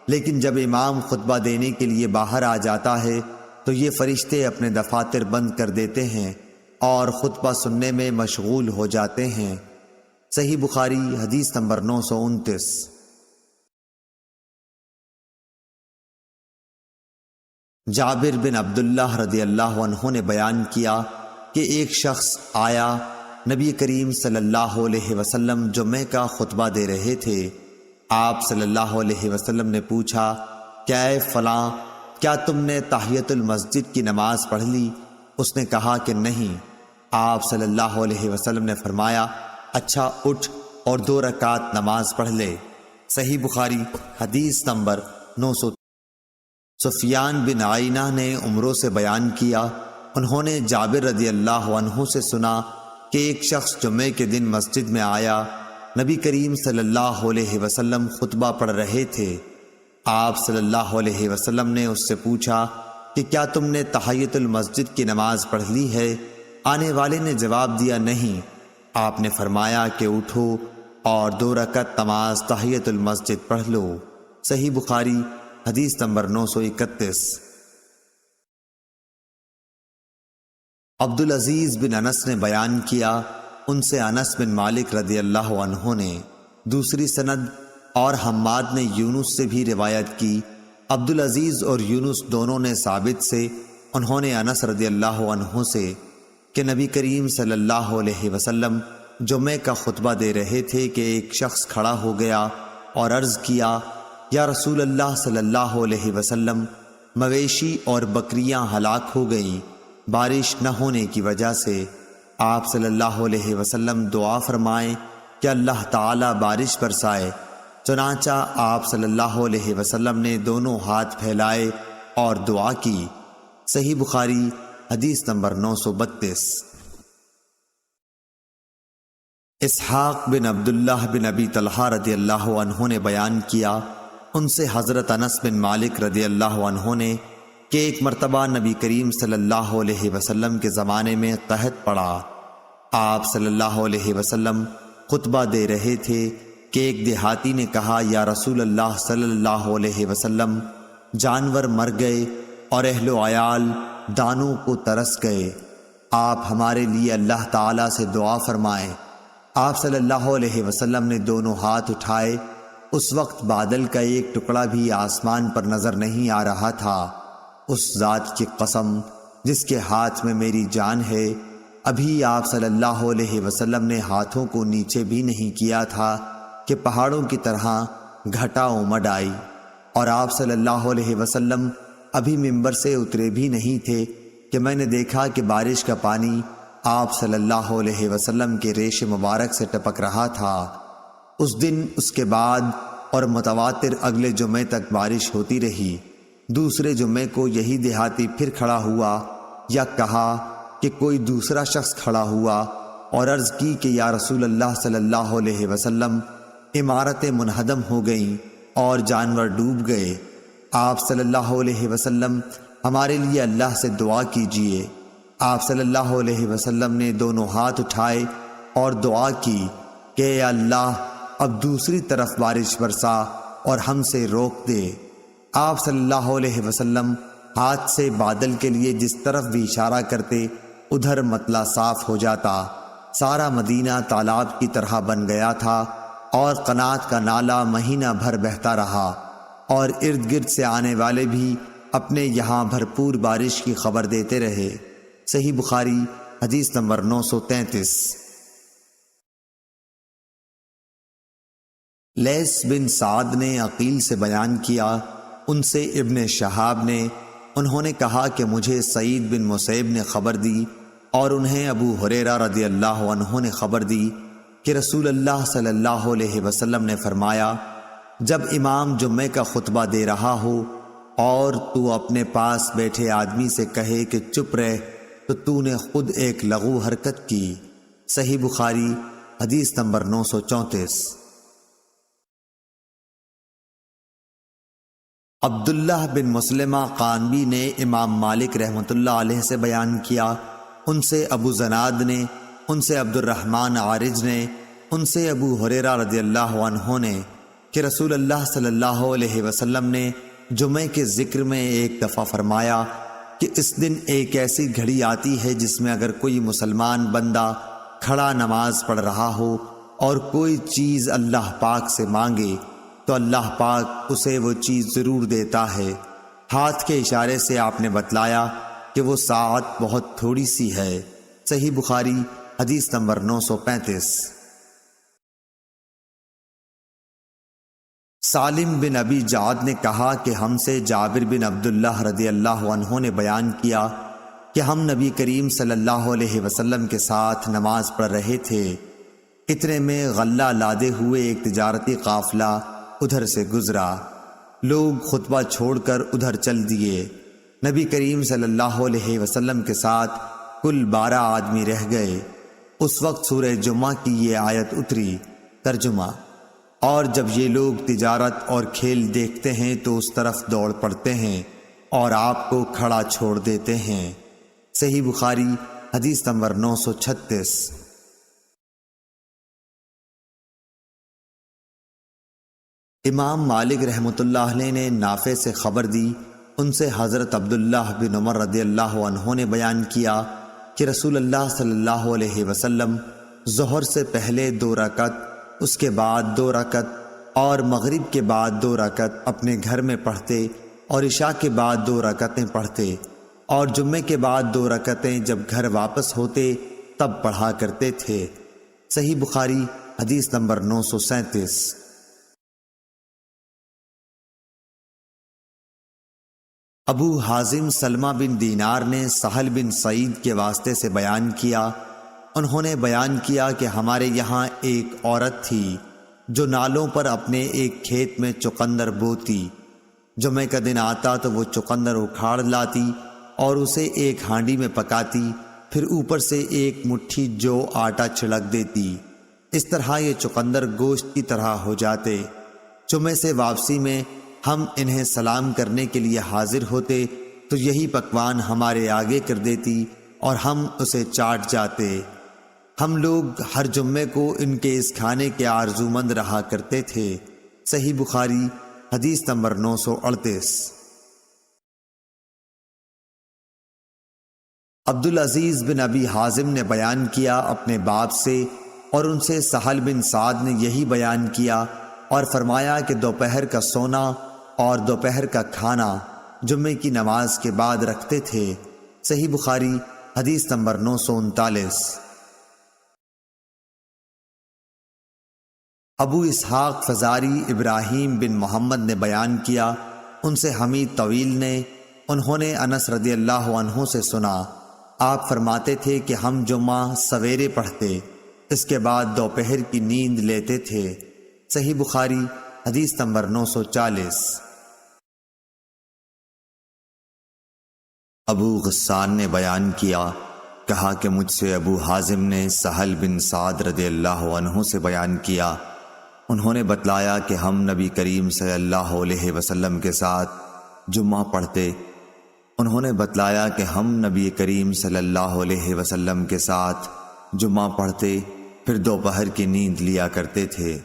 لیکن جب امام خطبہ دینے کے لیے باہر آ جاتا ہے تو یہ فرشتے اپنے دفاتر بند کر دیتے ہیں اور خطبہ سننے میں مشغول ہو جاتے ہیں۔ صحیح بخاری حدیث نمبر 929۔ جابر بن عبداللہ رضی اللہ عنہ نے بیان کیا کہ ایک شخص آیا، نبی کریم صلی اللہ علیہ وسلم جمعہ کا خطبہ دے رہے تھے۔ آپ صلی اللہ علیہ وسلم نے پوچھا، کیا اے فلاں، کیا تم نے تحیۃ المسجد کی نماز پڑھ لی؟ اس نے کہا کہ نہیں۔ آپ صلی اللہ علیہ وسلم نے فرمایا، اچھا اٹھ اور 2 رکعت نماز پڑھ لے۔ صحیح بخاری حدیث نمبر 900۔ سفیان بن عینہ نے عمرو سے بیان کیا، انہوں نے جابر رضی اللہ عنہ سے سنا کہ ایک شخص جمعے کے دن مسجد میں آیا، نبی کریم صلی اللہ علیہ وسلم خطبہ پڑھ رہے تھے۔ آپ صلی اللہ علیہ وسلم نے اس سے پوچھا کہ کیا تم نے تحیۃ المسجد کی نماز پڑھ لی ہے؟ آنے والے نے جواب دیا نہیں۔ آپ نے فرمایا کہ اٹھو اور 2 رکعت نماز تحیۃ المسجد پڑھ لو۔ صحیح بخاری حدیث نمبر 931۔ عبدالعزیز بن انس نے بیان کیا، ان سے انس بن مالک رضی اللہ عنہ نے دوسری سند اور حماد نے یونس سے بھی روایت کی۔ عبدالعزیز اور یونس دونوں نے ثابت سے، انہوں نے انس رضی اللہ عنہ سے کہ نبی کریم صلی اللہ علیہ وسلم جمعہ کا خطبہ دے رہے تھے کہ ایک شخص کھڑا ہو گیا اور عرض کیا، یا رسول اللہ صلی اللہ علیہ وسلم، مویشی اور بکریاں ہلاک ہو گئیں بارش نہ ہونے کی وجہ سے۔ آپ صلی اللہ علیہ وسلم دعا فرمائیں کہ اللہ تعالی بارش برسائے۔ چنانچہ آپ صلی اللہ علیہ وسلم نے دونوں ہاتھ پھیلائے اور دعا کی۔ صحیح بخاری حدیث نمبر 932۔ اسحاق بن عبداللہ بن ابی طلحہ رضی اللہ عنہ نے بیان کیا، ان سے حضرت انس بن مالک رضی اللہ عنہ نے کہ ایک مرتبہ نبی کریم صلی اللہ علیہ وسلم کے زمانے میں قحط پڑا۔ آپ صلی اللہ علیہ وسلم خطبہ دے رہے تھے کہ ایک دیہاتی نے کہا، یا رسول اللہ صلی اللہ علیہ وسلم، جانور مر گئے اور اہل و عیال دانوں کو ترس گئے، آپ ہمارے لیے اللہ تعالیٰ سے دعا فرمائیں۔ آپ صلی اللہ علیہ وسلم نے دونوں ہاتھ اٹھائے، اس وقت بادل کا ایک ٹکڑا بھی آسمان پر نظر نہیں آ رہا تھا۔ اس ذات کی قسم جس کے ہاتھ میں میری جان ہے، ابھی آپ صلی اللہ علیہ وسلم نے ہاتھوں کو نیچے بھی نہیں کیا تھا کہ پہاڑوں کی طرح گھٹا امڈ آئی، اور آپ صلی اللہ علیہ وسلم ابھی ممبر سے اترے بھی نہیں تھے کہ میں نے دیکھا کہ بارش کا پانی آپ صلی اللہ علیہ وسلم کے ریش مبارک سے ٹپک رہا تھا۔ اس دن، اس کے بعد اور متواتر اگلے جمعے تک بارش ہوتی رہی۔ دوسرے جمعے کو یہی دیہاتی پھر کھڑا ہوا، یا کہا کہ کوئی دوسرا شخص کھڑا ہوا اور عرض کی کہ یا رسول اللہ صلی اللہ علیہ وسلم، عمارتیں منہدم ہو گئیں اور جانور ڈوب گئے، آپ صلی اللہ علیہ وسلم ہمارے لیے اللہ سے دعا کیجئے۔ آپ صلی اللہ علیہ وسلم نے دونوں ہاتھ اٹھائے اور دعا کی کہ اے اللہ، اب دوسری طرف بارش برسا اور ہم سے روک دے۔ آپ صلی اللہ علیہ وسلم ہاتھ سے بادل کے لیے جس طرف بھی اشارہ کرتے، ادھر مطلع صاف ہو جاتا۔ سارا مدینہ تالاب کی طرح بن گیا تھا اور قنات کا نالہ مہینہ بھر بہتا رہا، اور ارد گرد سے آنے والے بھی اپنے یہاں بھرپور بارش کی خبر دیتے رہے۔ صحیح بخاری حدیث نمبر 933۔ لیث بن سعد نے عقیل سے بیان کیا، ان سے ابن شہاب نے، انہوں نے کہا کہ مجھے سعید بن مسیب نے خبر دی اور انہیں ابو ہریرہ رضی اللہ عنہ نے خبر دی کہ رسول اللہ صلی اللہ علیہ وسلم نے فرمایا، جب امام جمعے کا خطبہ دے رہا ہو اور تو اپنے پاس بیٹھے آدمی سے کہے کہ چپ رہ، تو نے خود ایک لغو حرکت کی۔ صحیح بخاری حدیث نمبر 934۔ عبداللہ بن مسلمہ قانبی نے امام مالک رحمۃ اللہ علیہ سے بیان کیا، ان سے ابو زناد نے، ان سے عبد الرحمن عارج نے، ان سے ابو ہریرہ رضی اللہ عنہ نے کہ رسول اللہ صلی اللہ علیہ وسلم نے جمعے کے ذکر میں ایک دفعہ فرمایا کہ اس دن ایک ایسی گھڑی آتی ہے جس میں اگر کوئی مسلمان بندہ کھڑا نماز پڑھ رہا ہو اور کوئی چیز اللہ پاک سے مانگے تو اللہ پاک اسے وہ چیز ضرور دیتا ہے۔ ہاتھ کے اشارے سے آپ نے بتلایا کہ وہ ساعت بہت تھوڑی سی ہے۔ صحیح بخاری حدیث نمبر 935۔ سالم بن ابی جعد نے کہا کہ ہم سے جابر بن عبداللہ رضی اللہ عنہ نے بیان کیا کہ ہم نبی کریم صلی اللہ علیہ وسلم کے ساتھ نماز پڑھ رہے تھے، اتنے میں غلہ لادے ہوئے ایک تجارتی قافلہ ادھر سے گزرا، لوگ خطبہ چھوڑ کر ادھر چل دیے، نبی کریم صلی اللہ علیہ وسلم کے ساتھ کل 12 آدمی رہ گئے۔ اس وقت سورہ جمعہ کی یہ آیت اتری۔ ترجمہ: اور جب یہ لوگ تجارت اور کھیل دیکھتے ہیں تو اس طرف دوڑ پڑتے ہیں اور آپ کو کھڑا چھوڑ دیتے ہیں۔ صحیح بخاری حدیث نمبر 936۔ امام مالک رحمۃ اللہ علیہ نے نافع سے خبر دی، ان سے حضرت عبداللہ بن عمر رضی اللہ عنہ نے بیان کیا کہ رسول اللہ صلی اللہ علیہ وسلم ظہر سے پہلے 2 رکعت، اس کے بعد 2 رکعت اور مغرب کے بعد 2 رکعت اپنے گھر میں پڑھتے اور عشاء کے بعد 2 رکعتیں پڑھتے اور جمعے کے بعد 2 رکعتیں جب گھر واپس ہوتے تب پڑھا کرتے تھے۔ صحیح بخاری حدیث نمبر 937۔ ابو حازم سلمہ بن دینار نے سہل بن سعید کے واسطے سے بیان کیا، انہوں نے بیان کیا کہ ہمارے یہاں ایک عورت تھی جو نالوں پر اپنے ایک کھیت میں چقندر بوتی، جمعے کا دن آتا تو وہ چقندر اکھاڑ لاتی اور اسے ایک ہانڈی میں پکاتی، پھر اوپر سے ایک مٹھی جو آٹا چھڑک دیتی، اس طرح یہ چقندر گوشت کی طرح ہو جاتے۔ جمعے سے واپسی میں ہم انہیں سلام کرنے کے لیے حاضر ہوتے تو یہی پکوان ہمارے آگے کر دیتی اور ہم اسے چاٹ جاتے۔ ہم لوگ ہر جمعے کو ان کے اس کھانے کے آرزومند رہا کرتے تھے۔ صحیح بخاری حدیث نمبر 938۔ عبدالعزیز بن ابی حازم نے بیان کیا اپنے باپ سے، اور ان سے سہل بن سعد نے یہی بیان کیا اور فرمایا کہ دوپہر کا سونا اور دوپہر کا کھانا جمعے کی نماز کے بعد رکھتے تھے۔ صحیح بخاری حدیث نمبر 939۔ ابو اسحاق فزاری ابراہیم بن محمد نے بیان کیا، ان سے حمید طویل نے، انہوں نے انس رضی اللہ عنہ سے سنا، آپ فرماتے تھے کہ ہم جمعہ سویرے پڑھتے، اس کے بعد دوپہر کی نیند لیتے تھے۔ صحیح بخاری حدیث نمبر 940۔ ابو غسان نے بیان کیا، کہا کہ مجھ سے ابو حازم نے سہل بن سعد رضی اللہ عنہ سے بیان کیا، انہوں نے بتلایا کہ ہم نبی کریم صلی اللہ علیہ وسلم کے ساتھ جمعہ پڑھتے، انہوں نے بتلایا کہ ہم نبی کریم صلی اللہ علیہ وسلم کے ساتھ جمعہ پڑھتے، پھر دوپہر کی نیند لیا کرتے تھے۔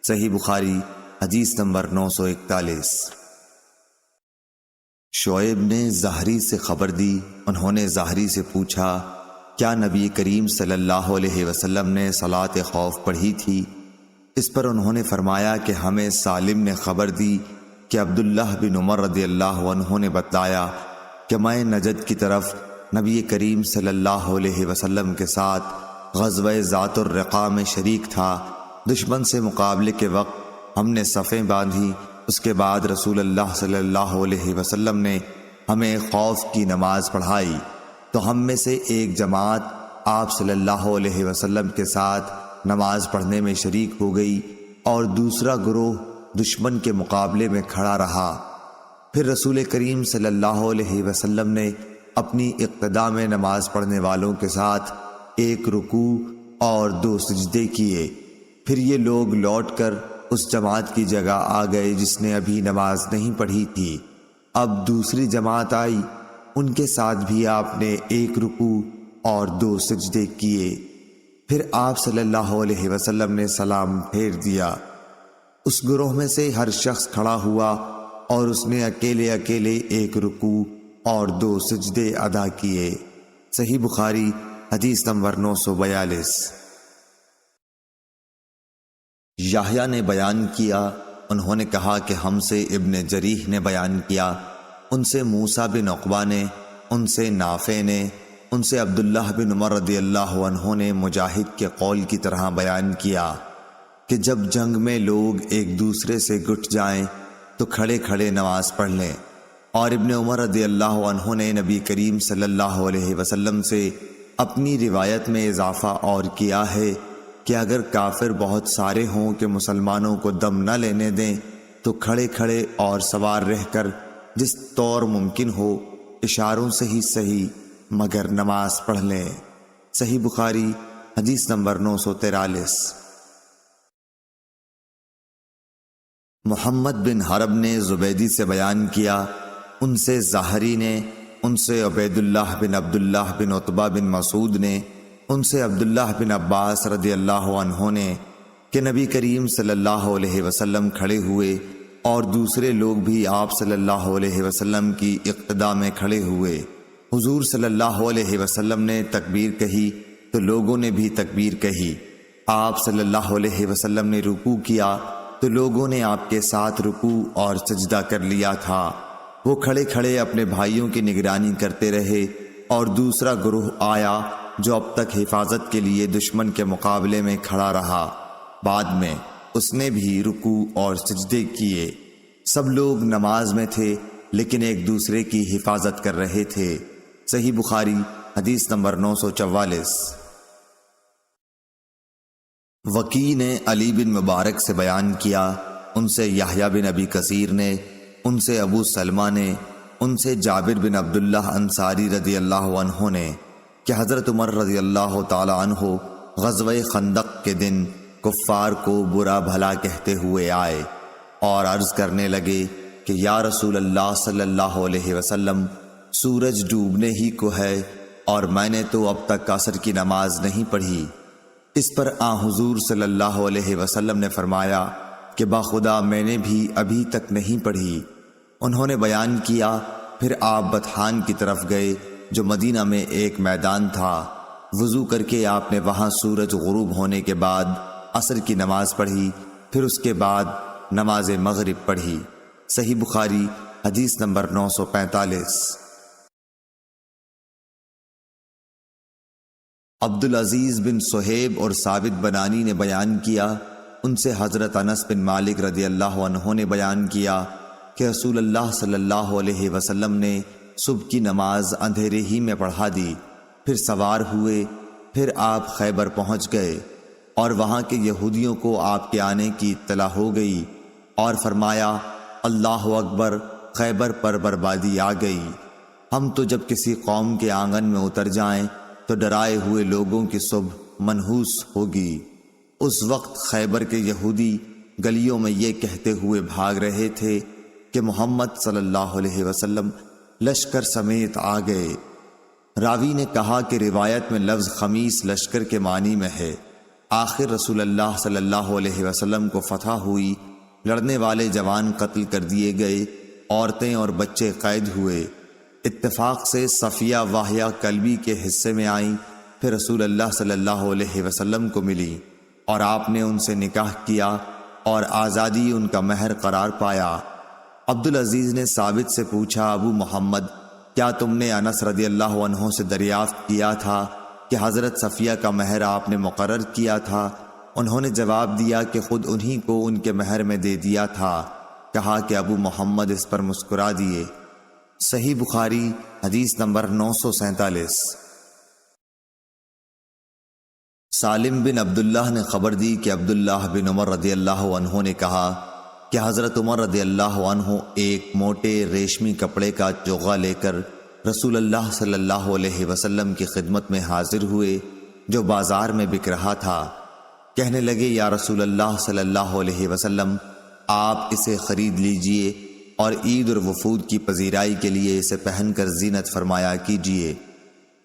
صحیح بخاری حدیث نمبر 941۔ شعیب نے زہری سے خبر دی، انہوں نے زہری سے پوچھا، کیا نبی کریم صلی اللہ علیہ وسلم نے صلاۃ خوف پڑھی تھی؟ اس پر انہوں نے فرمایا کہ ہمیں سالم نے خبر دی کہ عبداللہ بن عمر رضی اللہ عنہ نے بتلایا کہ میں نجد کی طرف نبی کریم صلی اللہ علیہ وسلم کے ساتھ غزوہ ذات الرقاع میں شریک تھا، دشمن سے مقابلے کے وقت ہم نے صفیں باندھی۔ اس کے بعد رسول اللہ صلی اللہ علیہ وسلم نے ہمیں خوف کی نماز پڑھائی، تو ہم میں سے ایک جماعت آپ صلی اللہ علیہ وسلم کے ساتھ نماز پڑھنے میں شریک ہو گئی اور دوسرا گروہ دشمن کے مقابلے میں کھڑا رہا۔ پھر رسول کریم صلی اللہ علیہ وسلم نے اپنی اقتداء میں نماز پڑھنے والوں کے ساتھ ایک رکوع اور 2 سجدے کیے۔ پھر یہ لوگ لوٹ کر اس جماعت کی جگہ آ گئے جس نے ابھی نماز نہیں پڑھی تھی۔ اب دوسری جماعت آئی، ان کے ساتھ بھی آپ نے ایک رکوع اور 2 سجدے کیے۔ پھر آپ صلی اللہ علیہ وسلم نے سلام پھیر دیا۔ اس گروہ میں سے ہر شخص کھڑا ہوا اور اس نے اکیلے اکیلے ایک رکوع اور 2 سجدے ادا کیے۔ صحیح بخاری حدیث نمبر 942۔ یحییٰ نے بیان کیا، انہوں نے کہا کہ ہم سے ابن جریح نے بیان کیا، ان سے موسیٰ بن عقبہ نے، ان سے نافع نے، ان سے عبداللہ بن عمر رضی اللہ عنہ نے مجاہد کے قول کی طرح بیان کیا کہ جب جنگ میں لوگ ایک دوسرے سے گٹ جائیں تو کھڑے کھڑے نماز پڑھ لیں۔ اور ابن عمر رضی اللہ عنہ نے نبی کریم صلی اللہ علیہ وسلم سے اپنی روایت میں اضافہ اور کیا ہے کہ اگر کافر بہت سارے ہوں کہ مسلمانوں کو دم نہ لینے دیں تو کھڑے کھڑے اور سوار رہ کر جس طور ممکن ہو اشاروں سے ہی صحیح مگر نماز پڑھ لیں۔ صحیح بخاری حدیث نمبر 943۔ محمد بن حرب نے زبیدی سے بیان کیا، ان سے ظاہری نے، ان سے عبید اللہ بن عبداللہ بن عتبہ بن مسعود نے، ان سے عبداللہ بن عباس رضی اللہ عنہ نے کہ نبی کریم صلی اللہ علیہ وسلم کھڑے ہوئے اور دوسرے لوگ بھی آپ صلی اللہ علیہ وسلم کی اقتداء میں کھڑے ہوئے۔ حضور صلی اللہ علیہ وسلم نے تکبیر کہی تو لوگوں نے بھی تکبیر کہی۔ آپ صلی اللہ علیہ وسلم نے رکوع کیا تو لوگوں نے آپ کے ساتھ رکوع اور سجدہ کر لیا تھا۔ وہ کھڑے کھڑے اپنے بھائیوں کی نگرانی کرتے رہے اور دوسرا گروہ آیا جو اب تک حفاظت کے لیے دشمن کے مقابلے میں کھڑا رہا۔ بعد میں اس نے بھی رکوع اور سجدے کیے۔ سب لوگ نماز میں تھے لیکن ایک دوسرے کی حفاظت کر رہے تھے۔ صحیح بخاری حدیث نمبر 944۔ وکیع نے علی بن مبارک سے بیان کیا، ان سے یحییٰ بن ابی کثیر نے، ان سے ابو سلمہ نے، ان سے جابر بن عبداللہ انصاری رضی اللہ عنہ نے کہ حضرت عمر رضی اللہ تعالی عنہ غزوہ خندق کے دن کفار کو برا بھلا کہتے ہوئے آئے اور عرض کرنے لگے کہ یا رسول اللہ صلی اللہ علیہ وسلم، سورج ڈوبنے ہی کو ہے اور میں نے تو اب تک عصر کی نماز نہیں پڑھی۔ اس پر حضور صلی اللہ علیہ وسلم نے فرمایا کہ باخدا میں نے بھی ابھی تک نہیں پڑھی۔ انہوں نے بیان کیا، پھر آپ بطحان کی طرف گئے جو مدینہ میں ایک میدان تھا۔ وضو کر کے آپ نے وہاں سورج غروب ہونے کے بعد عصر کی نماز پڑھی، پھر اس کے بعد نماز مغرب پڑھی۔ صحیح بخاری حدیث نمبر 945۔ عبدالعزیز بن صہیب اور ثابت بنانی نے بیان کیا، ان سے حضرت انس بن مالک رضی اللہ عنہ نے بیان کیا کہ رسول اللہ صلی اللہ علیہ وسلم نے صبح کی نماز اندھیرے ہی میں پڑھا دی، پھر سوار ہوئے، پھر آپ خیبر پہنچ گئے اور وہاں کے یہودیوں کو آپ کے آنے کی اطلاع ہو گئی اور فرمایا اللہ اکبر، خیبر پر بربادی آ گئی۔ ہم تو جب کسی قوم کے آنگن میں اتر جائیں تو ڈرائے ہوئے لوگوں کی صبح منحوس ہوگی۔ اس وقت خیبر کے یہودی گلیوں میں یہ کہتے ہوئے بھاگ رہے تھے کہ محمد صلی اللہ علیہ وسلم لشکر سمیت آ گئے۔ راوی نے کہا کہ روایت میں لفظ خمیس لشکر کے معنی میں ہے۔ آخر رسول اللہ صلی اللہ علیہ وسلم کو فتح ہوئی، لڑنے والے جوان قتل کر دیے گئے، عورتیں اور بچے قید ہوئے۔ اتفاق سے صفیہ واہیہ کلبی کے حصے میں آئیں، پھر رسول اللہ صلی اللہ علیہ وسلم کو ملی اور آپ نے ان سے نکاح کیا اور آزادی ان کا مہر قرار پایا۔ عبدالعزیز نے ثابت سے پوچھا، ابو محمد، کیا تم نے انس رضی اللہ عنہ سے دریافت کیا تھا کہ حضرت صفیہ کا مہر آپ نے مقرر کیا تھا؟ انہوں نے جواب دیا کہ خود انہی کو ان کے مہر میں دے دیا تھا۔ کہا کہ ابو محمد اس پر مسکرا دیے۔ صحیح بخاری حدیث نمبر 947۔ سالم بن عبداللہ نے خبر دی کہ عبداللہ بن عمر رضی اللہ عنہ نے کہا کہ حضرت عمر رضی اللہ عنہ ایک موٹے ریشمی کپڑے کا چوغا لے کر رسول اللہ صلی اللہ علیہ وسلم کی خدمت میں حاضر ہوئے جو بازار میں بک رہا تھا۔ کہنے لگے یا رسول اللہ صلی اللہ علیہ وسلم، آپ اسے خرید لیجئے اور عید اور وفود کی پذیرائی کے لیے اسے پہن کر زینت فرمایا کیجئے۔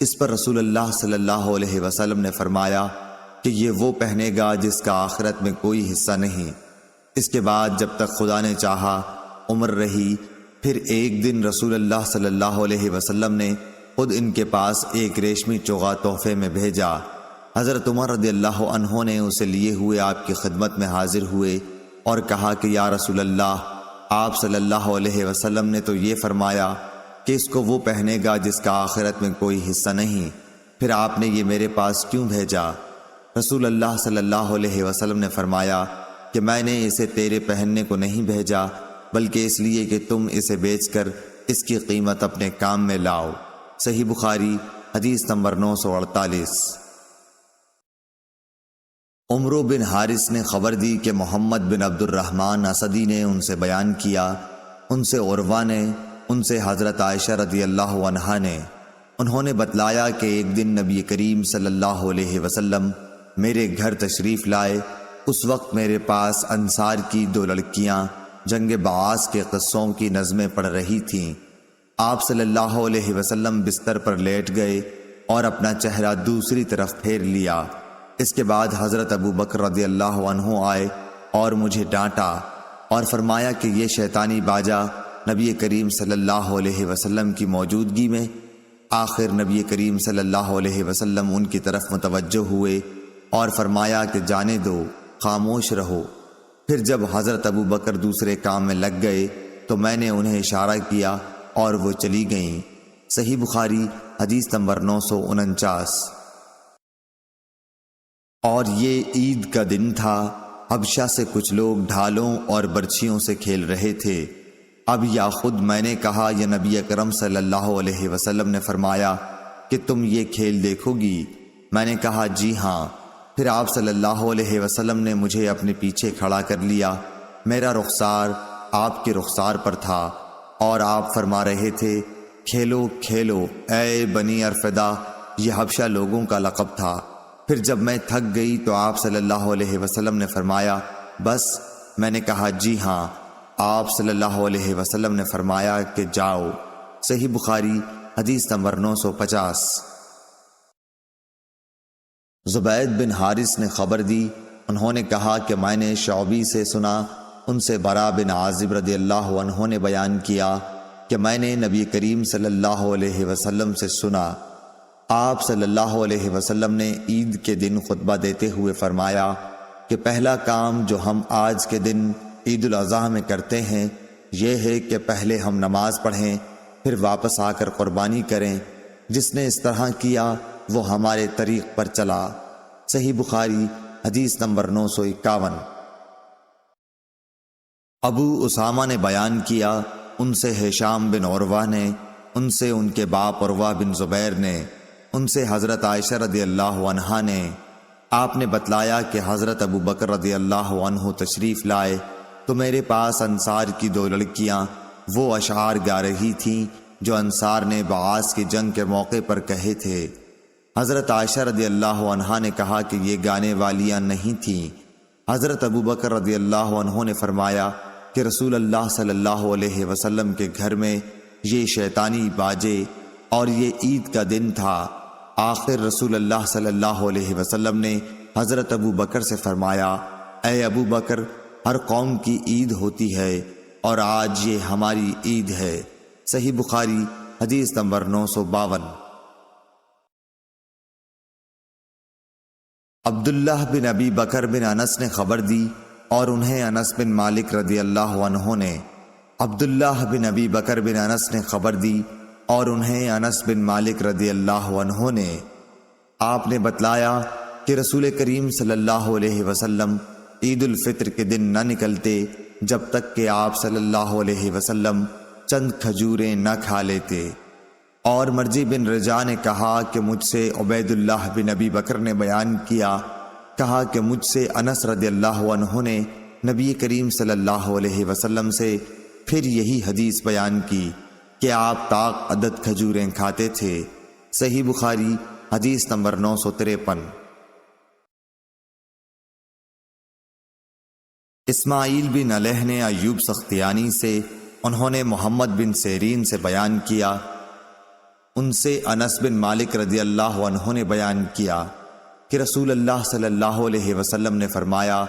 اس پر رسول اللہ صلی اللہ علیہ وسلم نے فرمایا کہ یہ وہ پہنے گا جس کا آخرت میں کوئی حصہ نہیں۔ اس کے بعد جب تک خدا نے چاہا عمر رہی۔ پھر ایک دن رسول اللہ صلی اللہ علیہ وسلم نے خود ان کے پاس ایک ریشمی چوغا تحفے میں بھیجا۔ حضرت عمر رضی اللہ عنہ نے اسے لیے ہوئے آپ کی خدمت میں حاضر ہوئے اور کہا کہ یا رسول اللہ، آپ صلی اللہ علیہ وسلم نے تو یہ فرمایا کہ اس کو وہ پہنے گا جس کا آخرت میں کوئی حصہ نہیں، پھر آپ نے یہ میرے پاس کیوں بھیجا؟ رسول اللہ صلی اللہ علیہ وسلم نے فرمایا کہ میں نے اسے تیرے پہننے کو نہیں بھیجا، بلکہ اس لیے کہ تم اسے بیچ کر اس کی قیمت اپنے کام میں لاؤ۔ صحیح بخاری حدیث نمبر 948۔ عمرو بن حارث نے خبر دی کہ محمد بن عبد الرحمن اسدی نے ان سے بیان کیا، ان سے عروہ نے، ان سے حضرت عائشہ رضی اللہ عنہا نے، انہوں نے بتلایا کہ ایک دن نبی کریم صلی اللہ علیہ وسلم میرے گھر تشریف لائے۔ اس وقت میرے پاس انصار کی 2 لڑکیاں جنگ بعاث کے قصوں کی نظمیں پڑھ رہی تھیں۔ آپ صلی اللہ علیہ وسلم بستر پر لیٹ گئے اور اپنا چہرہ دوسری طرف پھیر لیا۔ اس کے بعد حضرت ابو بکر رضی اللہ عنہ آئے اور مجھے ڈانٹا اور فرمایا کہ یہ شیطانی باجا نبی کریم صلی اللہ علیہ وسلم کی موجودگی میں۔ آخر نبی کریم صلی اللہ علیہ وسلم ان کی طرف متوجہ ہوئے اور فرمایا کہ جانے دو، خاموش رہو۔ پھر جب حضرت ابو بکر دوسرے کام میں لگ گئے تو میں نے انہیں اشارہ کیا اور وہ چلی گئیں۔ صحیح بخاری حدیث نمبر 949۔ اور یہ عید کا دن تھا۔ حبشہ سے کچھ لوگ ڈھالوں اور برچھیوں سے کھیل رہے تھے۔ اب یا خود میں نے کہا یا نبی اکرم صلی اللہ علیہ وسلم نے فرمایا کہ تم یہ کھیل دیکھو گی؟ میں نے کہا جی ہاں۔ پھر آپ صلی اللہ علیہ وسلم نے مجھے اپنے پیچھے کھڑا کر لیا۔ میرا رخسار آپ کے رخسار پر تھا اور آپ فرما رہے تھے کھیلو کھیلو اے بنی ارفدہ۔ یہ حبشہ لوگوں کا لقب تھا۔ پھر جب میں تھک گئی تو آپ صلی اللہ علیہ وسلم نے فرمایا بس؟ میں نے کہا جی ہاں۔ آپ صلی اللہ علیہ وسلم نے فرمایا کہ جاؤ۔ صحیح بخاری حدیث نمبر 950۔ زبید بن حارث نے خبر دی، انہوں نے کہا کہ میں نے شعبی سے سنا، ان سے برا بن عازب رضی اللہ عنہ نے بیان کیا کہ میں نے نبی کریم صلی اللہ علیہ وسلم سے سنا، آپ صلی اللہ علیہ وسلم نے عید کے دن خطبہ دیتے ہوئے فرمایا کہ پہلا کام جو ہم آج کے دن عید الاضحیٰ میں کرتے ہیں یہ ہے کہ پہلے ہم نماز پڑھیں، پھر واپس آ کر قربانی کریں۔ جس نے اس طرح کیا وہ ہمارے طریق پر چلا۔ صحیح بخاری حدیث نمبر 951۔ ابو اسامہ نے بیان کیا، ان سے ہشام بن عروہ نے، ان سے ان کے باپ عروہ بن زبیر نے، ان سے حضرت عائشہ رضی اللہ عنہا نے، آپ نے بتلایا کہ حضرت ابو بکر رضی اللہ عنہ تشریف لائے تو میرے پاس انصار کی 2 لڑکیاں وہ اشعار گا رہی تھیں جو انصار نے بعاث کی جنگ کے موقع پر کہے تھے۔ حضرت عائشہ رضی اللہ عنہا نے کہا کہ یہ گانے والیاں نہیں تھیں۔ حضرت ابو بکر رضی اللہ عنہ نے فرمایا کہ رسول اللہ صلی اللہ علیہ وسلم کے گھر میں یہ شیطانی باجے اور یہ عید کا دن تھا۔ آخر رسول اللہ صلی اللہ علیہ وسلم نے حضرت ابو بکر سے فرمایا اے ابو بکر، ہر قوم کی عید ہوتی ہے اور آج یہ ہماری عید ہے۔ صحیح بخاری حدیث نمبر 952۔ عبداللہ بن ابی بکر بن انس نے خبر دی اور انہیں انس بن مالک رضی اللہ عنہ نے، عبداللہ بن ابی بکر بن انس نے خبر دی اور انہیں انس بن مالک رضی اللہ عنہ نے، آپ نے بتلایا کہ رسول کریم صلی اللہ علیہ وسلم عید الفطر کے دن نہ نکلتے جب تک کہ آپ صلی اللہ علیہ وسلم چند کھجوریں نہ کھا لیتے۔ اور مرجی بن رجا نے کہا کہ مجھ سے عبید اللہ بن ابی بکر نے بیان کیا، کہا کہ مجھ سے انس رضی اللہ عنہ نے نبی کریم صلی اللہ علیہ وسلم سے پھر یہی حدیث بیان کی کہ آپ طاق عدد کھجوریں کھاتے تھے۔ صحیح بخاری حدیث نمبر 953۔ اسماعیل بن علیہ نے ایوب سختیانی سے، انہوں نے محمد بن سیرین سے بیان کیا، ان سے انس بن مالک رضی اللہ عنہ نے بیان کیا کہ رسول اللہ صلی اللہ علیہ وسلم نے فرمایا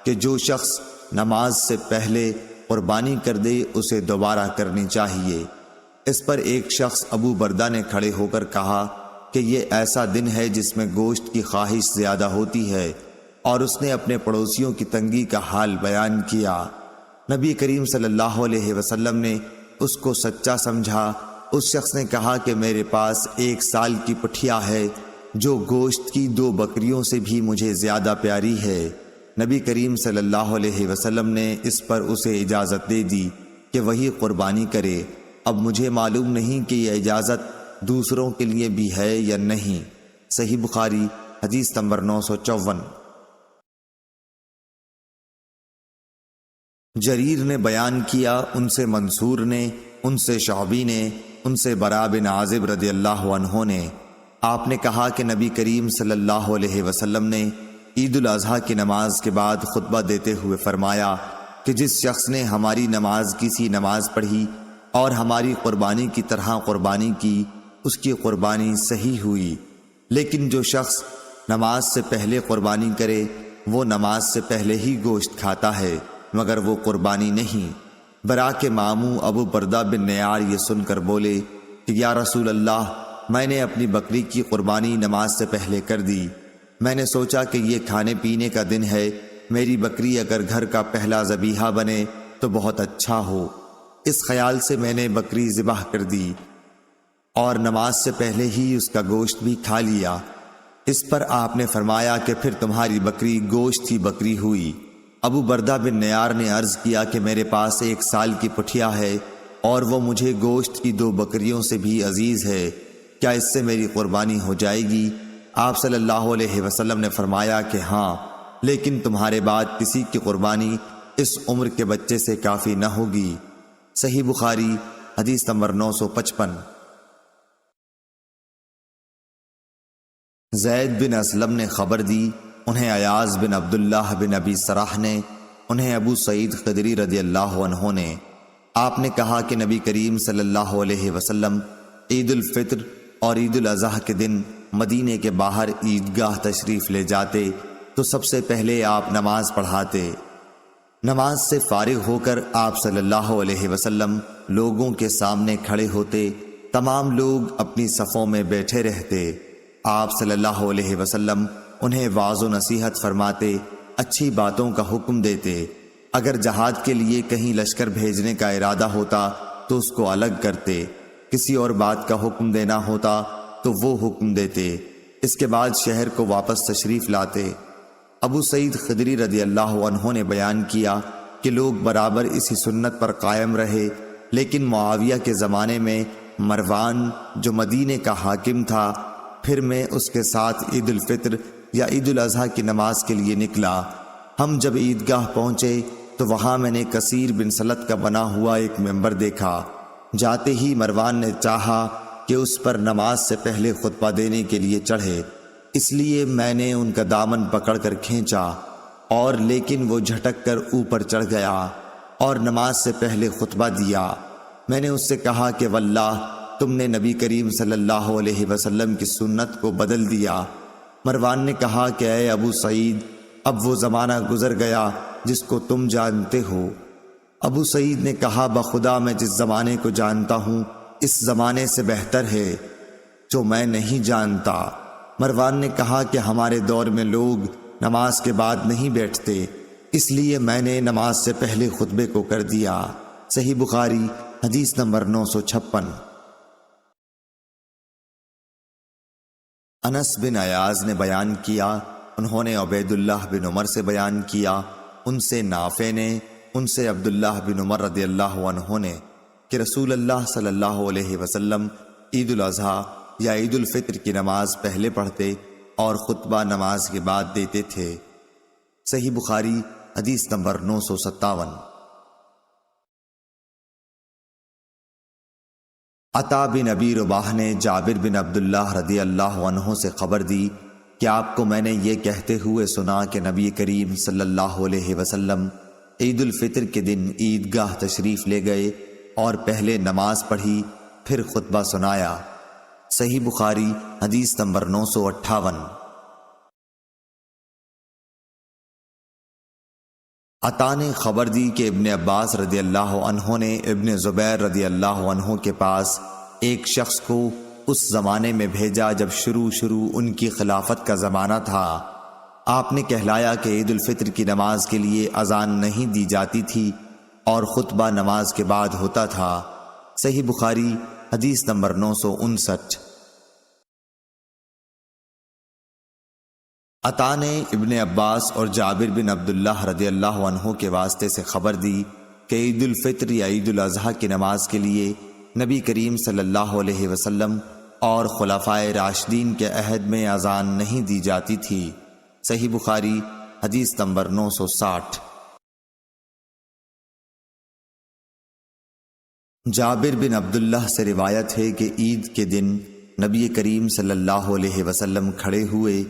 کہ جو شخص نماز سے پہلے قربانی کر دے اسے دوبارہ کرنی چاہیے۔ اس پر ایک شخص ابو بردہ نے کھڑے ہو کر کہا کہ یہ ایسا دن ہے جس میں گوشت کی خواہش زیادہ ہوتی ہے، اور اس نے اپنے پڑوسیوں کی تنگی کا حال بیان کیا۔ نبی کریم صلی اللہ علیہ وسلم نے اس کو سچا سمجھا۔ اس شخص نے کہا کہ میرے پاس 1 سال کی پٹھیا ہے جو گوشت کی 2 بکریوں سے بھی مجھے زیادہ پیاری ہے۔ نبی کریم صلی اللہ علیہ وسلم نے اس پر اسے اجازت دے دی کہ وہی قربانی کرے۔ اب مجھے معلوم نہیں کہ یہ اجازت دوسروں کے لیے بھی ہے یا نہیں۔ صحیح بخاری حدیث نمبر 954۔ جریر نے بیان کیا، ان سے منصور نے، ان سے شعبی نے، ان سے براء بن عازب رضی اللہ عنہ نے، آپ نے کہا کہ نبی کریم صلی اللہ علیہ وسلم نے عید الاضحیٰ کی نماز کے بعد خطبہ دیتے ہوئے فرمایا کہ جس شخص نے ہماری نماز کی سی نماز پڑھی اور ہماری قربانی کی طرح قربانی کی، اس کی قربانی صحیح ہوئی، لیکن جو شخص نماز سے پہلے قربانی کرے وہ نماز سے پہلے ہی گوشت کھاتا ہے مگر وہ قربانی نہیں۔ براء کے ماموں ابو بردہ بن نیار یہ سن کر بولے کہ یا رسول اللہ، میں نے اپنی بکری کی قربانی نماز سے پہلے کر دی۔ میں نے سوچا کہ یہ کھانے پینے کا دن ہے، میری بکری اگر گھر کا پہلا ذبیحہ بنے تو بہت اچھا ہو۔ اس خیال سے میں نے بکری ذبح کر دی اور نماز سے پہلے ہی اس کا گوشت بھی کھا لیا۔ اس پر آپ نے فرمایا کہ پھر تمہاری بکری گوشت کی بکری ہوئی۔ ابو بردہ بن نیار نے عرض کیا کہ میرے پاس 1 سال کی پٹھیا ہے اور وہ مجھے گوشت کی 2 بکریوں سے بھی عزیز ہے، کیا اس سے میری قربانی ہو جائے گی؟ آپ صلی اللہ علیہ وسلم نے فرمایا کہ ہاں، لیکن تمہارے بعد کسی کی قربانی اس عمر کے بچے سے کافی نہ ہوگی۔ صحیح بخاری حدیث نمبر 955۔ زید بن اسلم نے خبر دی، انہیں ایاز بن عبداللہ بن ابی سراح نے، انہیں ابو سعید خدری رضی اللہ عنہ نے، آپ نے کہا کہ نبی کریم صلی اللہ علیہ وسلم عید الفطر اور عید الاضحیٰ کے دن مدینے کے باہر عیدگاہ تشریف لے جاتے تو سب سے پہلے آپ نماز پڑھاتے۔ نماز سے فارغ ہو کر آپ صلی اللہ علیہ وسلم لوگوں کے سامنے کھڑے ہوتے، تمام لوگ اپنی صفوں میں بیٹھے رہتے۔ آپ صلی اللہ علیہ وسلم انہیں واعظ و نصیحت فرماتے، اچھی باتوں کا حکم دیتے۔ اگر جہاد کے لیے کہیں لشکر بھیجنے کا ارادہ ہوتا تو اس کو الگ کرتے، کسی اور بات کا حکم دینا ہوتا تو وہ حکم دیتے۔ اس کے بعد شہر کو واپس تشریف لاتے۔ ابو سعید خدری رضی اللہ عنہ نے بیان کیا کہ لوگ برابر اسی سنت پر قائم رہے، لیکن معاویہ کے زمانے میں مروان جو مدینے کا حاکم تھا، پھر میں اس کے ساتھ عید الفطر یا عید الاضحیٰ کی نماز کے لیے نکلا۔ ہم جب عیدگاہ پہنچے تو وہاں میں نے کثیر بن سلت کا بنا ہوا ایک ممبر دیکھا۔ جاتے ہی مروان نے چاہا کہ اس پر نماز سے پہلے خطبہ دینے کے لیے چڑھے، اس لیے میں نے ان کا دامن پکڑ کر کھینچا، اور لیکن وہ جھٹک کر اوپر چڑھ گیا اور نماز سے پہلے خطبہ دیا۔ میں نے اس سے کہا کہ واللہ تم نے نبی کریم صلی اللہ علیہ وسلم کی سنت کو بدل دیا۔ مروان نے کہا کہ اے ابو سعید، اب وہ زمانہ گزر گیا جس کو تم جانتے ہو۔ ابو سعید نے کہا بخدا میں جس زمانے کو جانتا ہوں اس زمانے سے بہتر ہے جو میں نہیں جانتا۔ مروان نے کہا کہ ہمارے دور میں لوگ نماز کے بعد نہیں بیٹھتے، اس لیے میں نے نماز سے پہلے خطبے کو کر دیا۔ صحیح بخاری حدیث نمبر 956۔ انس بن ایاز نے بیان کیا انہوں نے عبید اللہ بن عمر سے بیان کیا، ان سے نافع نے، ان سے عبداللہ بن عمر رضی اللہ عنہ نے کہ رسول اللہ صلی اللہ علیہ وسلم عید الاضحیٰ یا عید الفطر کی نماز پہلے پڑھتے اور خطبہ نماز کے بعد دیتے تھے۔ صحیح بخاری حدیث نمبر 957۔ عطا بن ابی رباح نے جابر بن عبداللہ رضی اللہ عنہ سے خبر دی کہ آپ کو میں نے یہ کہتے ہوئے سنا کہ نبی کریم صلی اللہ علیہ وسلم عید الفطر کے دن عیدگاہ تشریف لے گئے اور پہلے نماز پڑھی، پھر خطبہ سنایا۔ صحیح بخاری حدیث نمبر 958۔ عطا نے خبر دی کہ ابن عباس رضی اللہ عنہ نے ابن زبیر رضی اللہ عنہ کے پاس ایک شخص کو اس زمانے میں بھیجا جب شروع ان کی خلافت کا زمانہ تھا۔ آپ نے کہلایا کہ عید الفطر کی نماز کے لیے اذان نہیں دی جاتی تھی اور خطبہ نماز کے بعد ہوتا تھا۔ صحیح بخاری حدیث نمبر 959۔ عطا نے ابن عباس اور جابر بن عبداللہ رضی اللہ عنہ کے واسطے سے خبر دی کہ عید الفطر یا عید الاضحیٰ کی نماز کے لیے نبی کریم صلی اللہ علیہ وسلم اور خلفائے راشدین کے عہد میں اذان نہیں دی جاتی تھی۔ صحیح بخاری حدیث نمبر 960۔ جابر بن عبداللہ سے روایت ہے کہ عید کے دن نبی کریم صلی اللہ علیہ وسلم کھڑے ہوئے،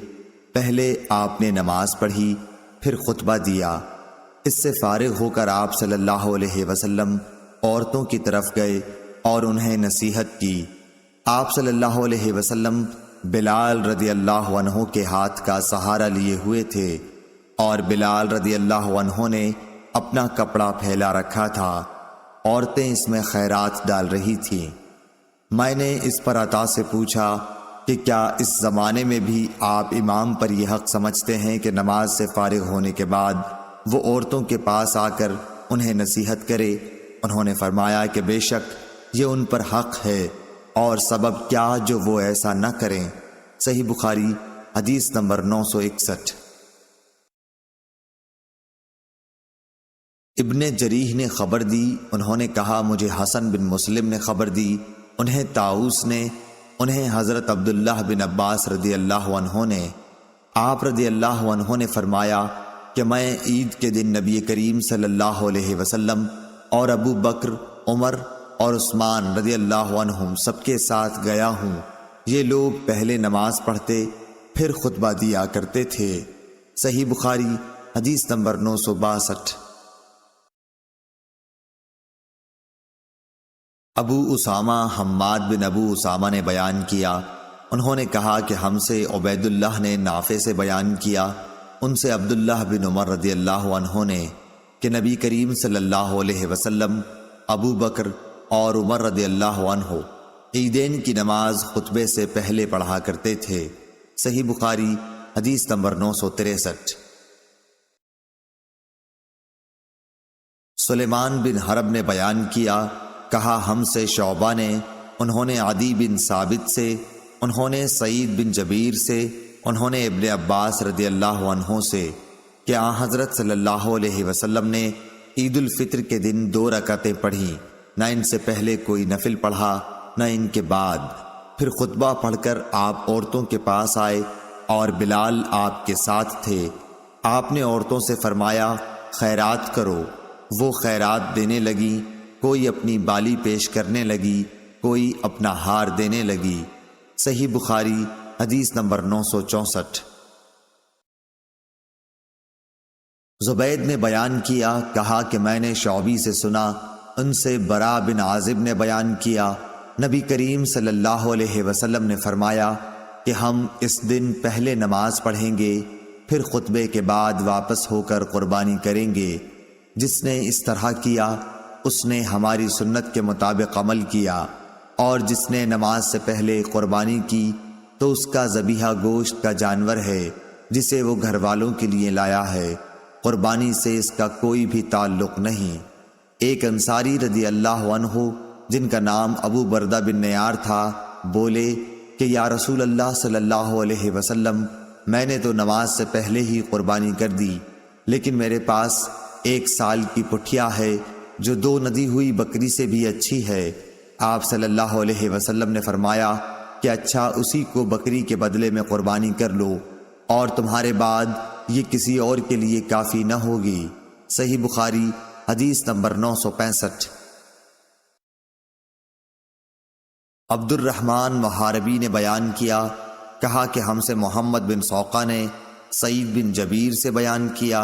پہلے آپ نے نماز پڑھی، پھر خطبہ دیا۔ اس سے فارغ ہو کر آپ صلی اللہ علیہ وسلم عورتوں کی طرف گئے اور انہیں نصیحت کی۔ آپ صلی اللہ علیہ وسلم بلال رضی اللہ عنہ کے ہاتھ کا سہارا لیے ہوئے تھے اور بلال رضی اللہ عنہ نے اپنا کپڑا پھیلا رکھا تھا، عورتیں اس میں خیرات ڈال رہی تھیں۔ میں نے اس پر عطا سے پوچھا کہ کیا اس زمانے میں بھی آپ امام پر یہ حق سمجھتے ہیں کہ نماز سے فارغ ہونے کے بعد وہ عورتوں کے پاس آ کر انہیں نصیحت کرے؟ انہوں نے فرمایا کہ بے شک یہ ان پر حق ہے، اور سبب کیا جو وہ ایسا نہ کریں۔ صحیح بخاری حدیث نمبر 961۔ ابن جریح نے خبر دی، انہوں نے کہا مجھے حسن بن مسلم نے خبر دی، انہیں طاؤس نے، انہیں حضرت عبداللہ بن عباس رضی اللہ عنہ نے، آپ رضی اللہ عنہ نے فرمایا کہ میں عید کے دن نبی کریم صلی اللہ علیہ وسلم اور ابو بکر، عمر اور عثمان رضی اللہ عنہم سب کے ساتھ گیا ہوں۔ یہ لوگ پہلے نماز پڑھتے پھر خطبہ دیا کرتے تھے۔ صحیح بخاری حدیث نمبر 962۔ ابو اسامہ حماد بن ابو اسامہ نے بیان کیا، انہوں نے کہا کہ ہم سے عبید اللہ نے نافع سے بیان کیا، ان سے عبداللہ بن عمر رضی اللہ عنہ نے کہ نبی کریم صلی اللہ علیہ وسلم، ابو بکر اور عمر رضی اللہ عنہ عیدین کی نماز خطبے سے پہلے پڑھا کرتے تھے۔ صحیح بخاری حدیث نمبر 963۔ سلیمان بن حرب نے بیان کیا، کہا ہم سے شعبہ نے، انہوں نے عدی بن ثابت سے، انہوں نے سعید بن جبیر سے، انہوں نے ابن عباس رضی اللہ عنہ سے کہ آن حضرت صلی اللہ علیہ وسلم نے عید الفطر کے دن 2 رکعتیں پڑھیں، نہ ان سے پہلے کوئی نفل پڑھا نہ ان کے بعد۔ پھر خطبہ پڑھ کر آپ عورتوں کے پاس آئے اور بلال آپ کے ساتھ تھے۔ آپ نے عورتوں سے فرمایا خیرات کرو، وہ خیرات دینے لگی، کوئی اپنی بالی پیش کرنے لگی، کوئی اپنا ہار دینے لگی۔ صحیح بخاری حدیث نمبر 964۔ زبید نے بیان کیا، کہا کہ میں نے شعبی سے سنا، ان سے برا بن عازب نے بیان کیا، نبی کریم صلی اللہ علیہ وسلم نے فرمایا کہ ہم اس دن پہلے نماز پڑھیں گے، پھر خطبے کے بعد واپس ہو کر قربانی کریں گے۔ جس نے اس طرح کیا اس نے ہماری سنت کے مطابق عمل کیا، اور جس نے نماز سے پہلے قربانی کی تو اس کا ذبیحہ گوشت کا جانور ہے جسے وہ گھر والوں کے لیے لایا ہے، قربانی سے اس کا کوئی بھی تعلق نہیں۔ ایک انصاری رضی اللہ عنہ جن کا نام ابو بردہ بن نیار تھا بولے کہ یا رسول اللہ صلی اللہ علیہ وسلم، میں نے تو نماز سے پہلے ہی قربانی کر دی، لیکن میرے پاس 1 سال کی پٹھیا ہے جو 2 ندی ہوئی بکری سے بھی اچھی ہے۔ آپ صلی اللہ علیہ وسلم نے فرمایا کہ اچھا اسی کو بکری کے بدلے میں قربانی کر لو، اور تمہارے بعد یہ کسی اور کے لیے کافی نہ ہوگی۔ صحیح بخاری حدیث نمبر 965۔ عبد الرحمن محاربی نے بیان کیا، کہا کہ ہم سے محمد بن سوقہ نے سعید بن جبیر سے بیان کیا،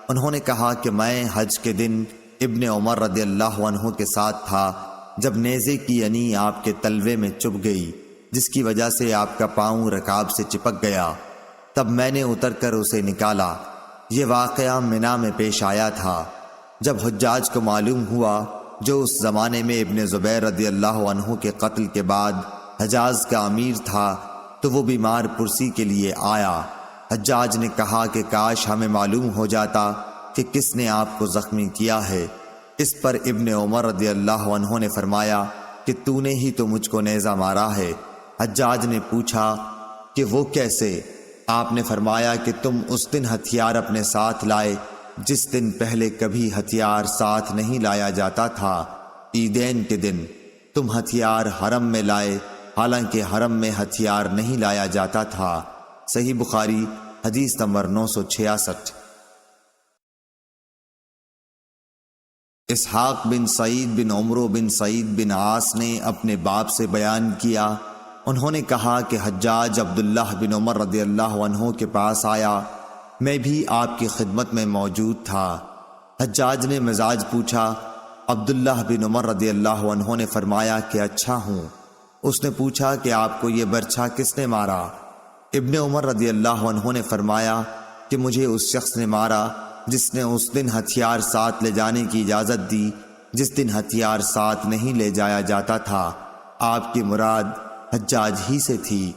انہوں نے کہا کہ میں حج کے دن ابن عمر رضی اللہ عنہ کے ساتھ تھا جب نیزے کی یعنی آپ کے تلوے میں چبھ گئی، جس کی وجہ سے آپ کا پاؤں رکاب سے چپک گیا، تب میں نے اتر کر اسے نکالا۔ یہ واقعہ منا میں پیش آیا تھا۔ جب حجاج کو معلوم ہوا، جو اس زمانے میں ابن زبیر رضی اللہ عنہ کے قتل کے بعد حجاز کا امیر تھا، تو وہ بیمار پرسی کے لیے آیا۔ حجاج نے کہا کہ کاش ہمیں معلوم ہو جاتا کہ کس نے آپ کو زخمی کیا ہے۔ اس پر ابن عمر رضی اللہ عنہ نے فرمایا کہ تو نے ہی تو مجھ کو نیزہ مارا ہے۔ حجاج نے پوچھا کہ وہ کیسے؟ آپ نے فرمایا کہ تم اس دن ہتھیار اپنے ساتھ لائے جس دن پہلے کبھی ہتھیار ساتھ نہیں لایا جاتا تھا۔ عیدین کے دن تم ہتھیار حرم میں لائے، حالانکہ حرم میں ہتھیار نہیں لایا جاتا تھا۔ صحیح بخاری حدیث نمبر 966۔ اسحاق بن سعید بن عمرو بن سعید بن عاص نے اپنے باپ سے بیان کیا، انہوں نے کہا کہ حجاج عبداللہ بن عمر رضی اللہ عنہ کے پاس آیا، میں بھی آپ کی خدمت میں موجود تھا۔ حجاج نے مزاج پوچھا، عبداللہ بن عمر رضی اللہ عنہ نے فرمایا کہ اچھا ہوں۔ اس نے پوچھا کہ آپ کو یہ برچھا کس نے مارا؟ ابن عمر رضی اللہ عنہ نے فرمایا کہ مجھے اس شخص نے مارا جس نے اس دن ہتھیار ساتھ لے جانے کی اجازت دی جس دن ہتھیار ساتھ نہیں لے جایا جاتا تھا۔ آپ کی مراد حجاج ہی سے تھی۔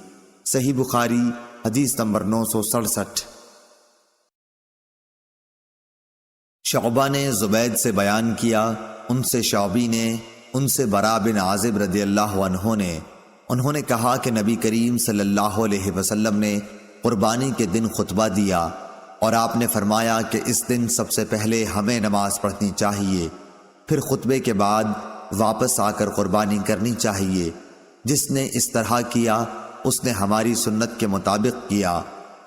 صحیح بخاری حدیث نمبر 967۔ شعبہ نے زبید سے بیان کیا، ان سے شعبی نے، ان سے برا بن عازب رضی اللہ عنہ نے، انہوں نے کہا کہ نبی کریم صلی اللہ علیہ وسلم نے قربانی کے دن خطبہ دیا اور آپ نے فرمایا کہ اس دن سب سے پہلے ہمیں نماز پڑھنی چاہیے، پھر خطبے کے بعد واپس آ کر قربانی کرنی چاہیے۔ جس نے اس طرح کیا اس نے ہماری سنت کے مطابق کیا،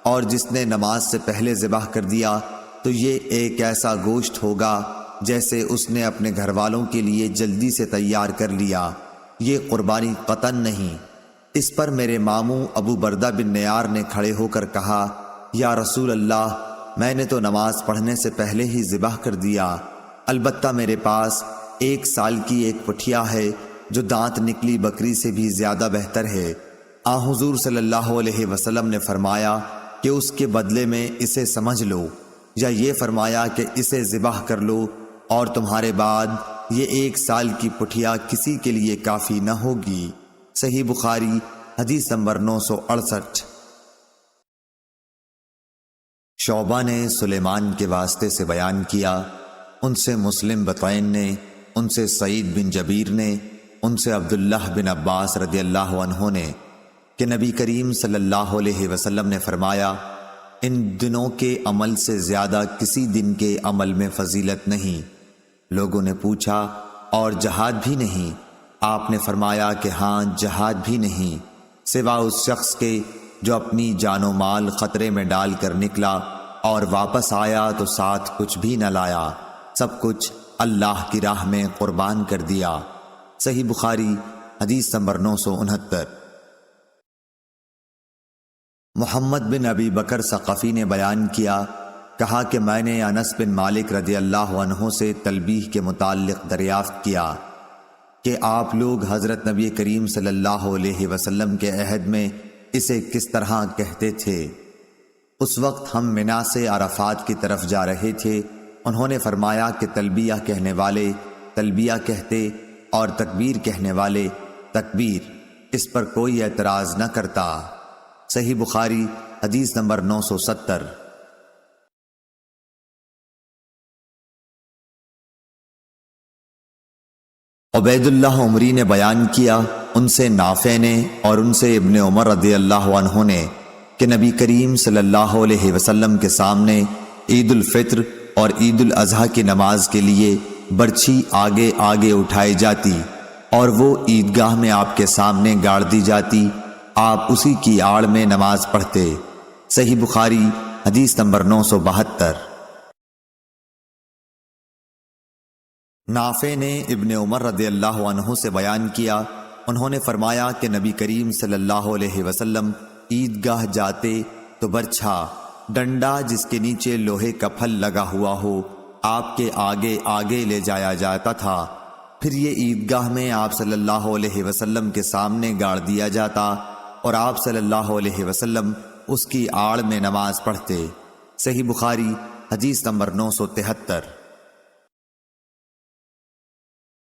اور جس نے نماز سے پہلے ذبح کر دیا تو یہ ایک ایسا گوشت ہوگا جیسے اس نے اپنے گھر والوں کے لیے جلدی سے تیار کر لیا، یہ قربانی قطعاً نہیں۔ اس پر میرے ماموں ابو بردہ بن نیار نے کھڑے ہو کر کہا، یا رسول اللہ، میں نے تو نماز پڑھنے سے پہلے ہی ذبح کر دیا، البتہ میرے پاس 1 سال کی ایک پٹھیا ہے جو دانت نکلی بکری سے بھی زیادہ بہتر ہے۔ حضور صلی اللہ علیہ وسلم نے فرمایا کہ اس کے بدلے میں اسے سمجھ لو، یا یہ فرمایا کہ اسے ذبح کر لو، اور تمہارے بعد یہ 1 سال کی پٹھیا کسی کے لیے کافی نہ ہوگی۔ صحیح بخاری حدیث نمبر 968۔ شعبہ نے سلیمان کے واسطے سے بیان کیا، ان سے مسلم بطین نے، ان سے سعید بن جبیر نے، ان سے عبداللہ بن عباس رضی اللہ عنہ نے کہ نبی کریم صلی اللہ علیہ وسلم نے فرمایا، ان دنوں کے عمل سے زیادہ کسی دن کے عمل میں فضیلت نہیں۔ لوگوں نے پوچھا، اور جہاد بھی نہیں؟ آپ نے فرمایا کہ ہاں، جہاد بھی نہیں، سوا اس شخص کے جو اپنی جان و مال خطرے میں ڈال کر نکلا اور واپس آیا تو ساتھ کچھ بھی نہ لایا، سب کچھ اللہ کی راہ میں قربان کر دیا۔ صحیح بخاری حدیث نمبر 969۔ محمد بن ابی بکر ثقفی نے بیان کیا، کہا کہ میں نے انس بن مالک رضی اللہ عنہ سے تلبیح کے متعلق دریافت کیا کہ آپ لوگ حضرت نبی کریم صلی اللہ علیہ وسلم کے عہد میں اسے کس طرح کہتے تھے۔ اس وقت ہم منا سے عرفات کی طرف جا رہے تھے، انہوں نے فرمایا کہ تلبیہ کہنے والے تلبیہ کہتے اور تکبیر کہنے والے تکبیر، اس پر کوئی اعتراض نہ کرتا۔ صحیح بخاری حدیث نمبر 970۔ عبید اللہ عمری نے بیان کیا، ان سے نافع نے اور ان سے ابن عمر رضی اللہ عنہ نے کہ نبی کریم صلی اللہ علیہ وسلم کے سامنے عید الفطر اور عید الاضحیٰ کی نماز کے لیے برچھی آگے آگے اٹھائی جاتی اور وہ عیدگاہ میں آپ کے سامنے گاڑ دی جاتی، آپ اسی کی آڑ میں نماز پڑھتے۔ صحیح بخاری حدیث نمبر 972۔ نافع نے ابن عمر رضی اللہ عنہ سے بیان کیا، انہوں نے فرمایا کہ نبی کریم صلی اللہ علیہ وسلم عیدگاہ جاتے تو برچھا، ڈنڈا جس کے نیچے لوہے کا پھل لگا ہوا ہو، آپ کے آگے آگے لے جایا جاتا تھا، پھر یہ عیدگاہ میں آپ صلی اللہ علیہ وسلم کے سامنے گاڑ دیا جاتا اور آپ صلی اللہ علیہ وسلم اس کی آڑ میں نماز پڑھتے۔ صحیح بخاری حدیث نمبر 973۔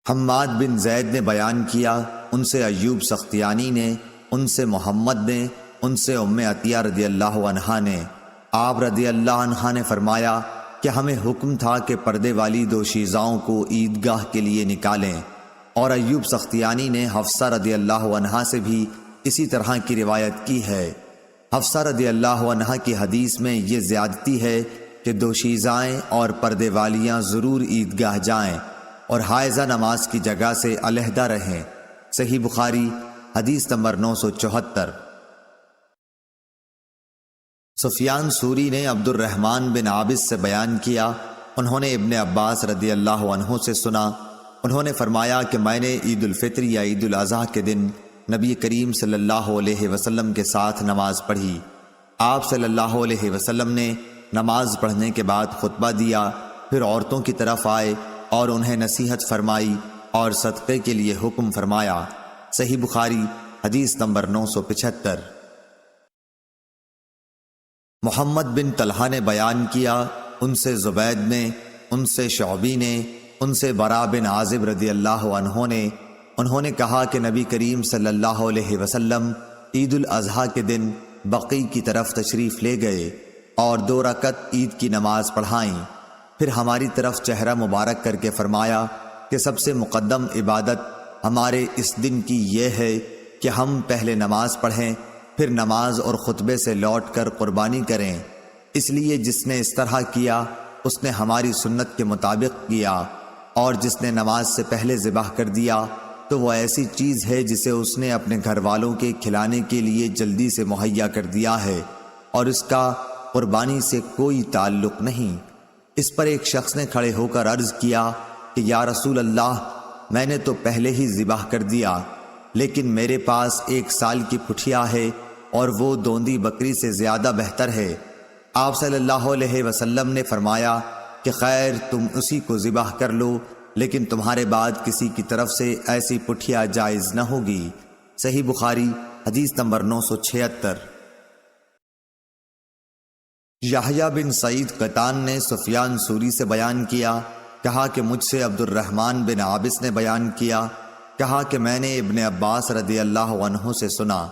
حماد بن زید نے بیان کیا، ان سے ایوب سختیانی نے، ان سے محمد نے، ان سے ام عطیہ رضی اللہ عنہا نے، آپ رضی اللہ عنہا نے فرمایا کہ ہمیں حکم تھا کہ پردے والی دوشیزاؤں کو عیدگاہ کے لیے نکالیں، اور ایوب سختیانی نے حفصہ رضی اللہ عنہا سے بھی اسی طرح کی روایت کی ہے۔ حفصہ رضی اللہ عنہا کی حدیث میں یہ زیادتی ہے کہ دوشیزائیں اور پردے والیاں ضرور عیدگاہ جائیں اور حائضہ نماز کی جگہ سے علیحدہ رہیں۔ صحیح بخاری حدیث نمبر 974۔ سفیان ثوری نے عبد الرحمن بن عابس سے بیان کیا، انہوں نے ابن عباس رضی اللہ عنہ سے سنا، انہوں نے فرمایا کہ میں نے عید الفطر یا عید الاضحیٰ کے دن نبی کریم صلی اللہ علیہ وسلم کے ساتھ نماز پڑھی۔ آپ صلی اللہ علیہ وسلم نے نماز پڑھنے کے بعد خطبہ دیا، پھر عورتوں کی طرف آئے اور انہیں نصیحت فرمائی اور صدقے کے لیے حکم فرمایا۔ صحیح بخاری حدیث نمبر 975۔ محمد بن طلحہ نے بیان کیا، ان سے زبید نے، ان سے شعبی نے، ان سے براء بن عازب رضی اللہ عنہ نے، انہوں نے کہا کہ نبی کریم صلی اللہ علیہ وسلم عید الاضحیٰ کے دن بقیع کی طرف تشریف لے گئے اور 2 رکعت عید کی نماز پڑھائیں، پھر ہماری طرف چہرہ مبارک کر کے فرمایا کہ سب سے مقدم عبادت ہمارے اس دن کی یہ ہے کہ ہم پہلے نماز پڑھیں، پھر نماز اور خطبے سے لوٹ کر قربانی کریں، اس لیے جس نے اس طرح کیا اس نے ہماری سنت کے مطابق کیا، اور جس نے نماز سے پہلے ذبح کر دیا تو وہ ایسی چیز ہے جسے اس نے اپنے گھر والوں کے کھلانے کے لیے جلدی سے مہیا کر دیا ہے اور اس کا قربانی سے کوئی تعلق نہیں۔ اس پر ایک شخص نے کھڑے ہو کر عرض کیا کہ یا رسول اللہ، میں نے تو پہلے ہی ذبح کر دیا، لیکن میرے پاس 1 سال کی پٹھیا ہے اور وہ دوندی بکری سے زیادہ بہتر ہے۔ آپ صلی اللہ علیہ وسلم نے فرمایا کہ خیر، تم اسی کو ذبح کر لو، لیکن تمہارے بعد کسی کی طرف سے ایسی پٹھیا جائز نہ ہوگی۔ صحیح بخاری حدیث نمبر 976۔ یحییٰ بن سعید قطان نے سفیان ثوری سے بیان کیا، کہا کہ مجھ سے عبد الرحمن بن عابس نے بیان کیا، کہا کہ میں نے ابن عباس رضی اللہ عنہ سے سنا،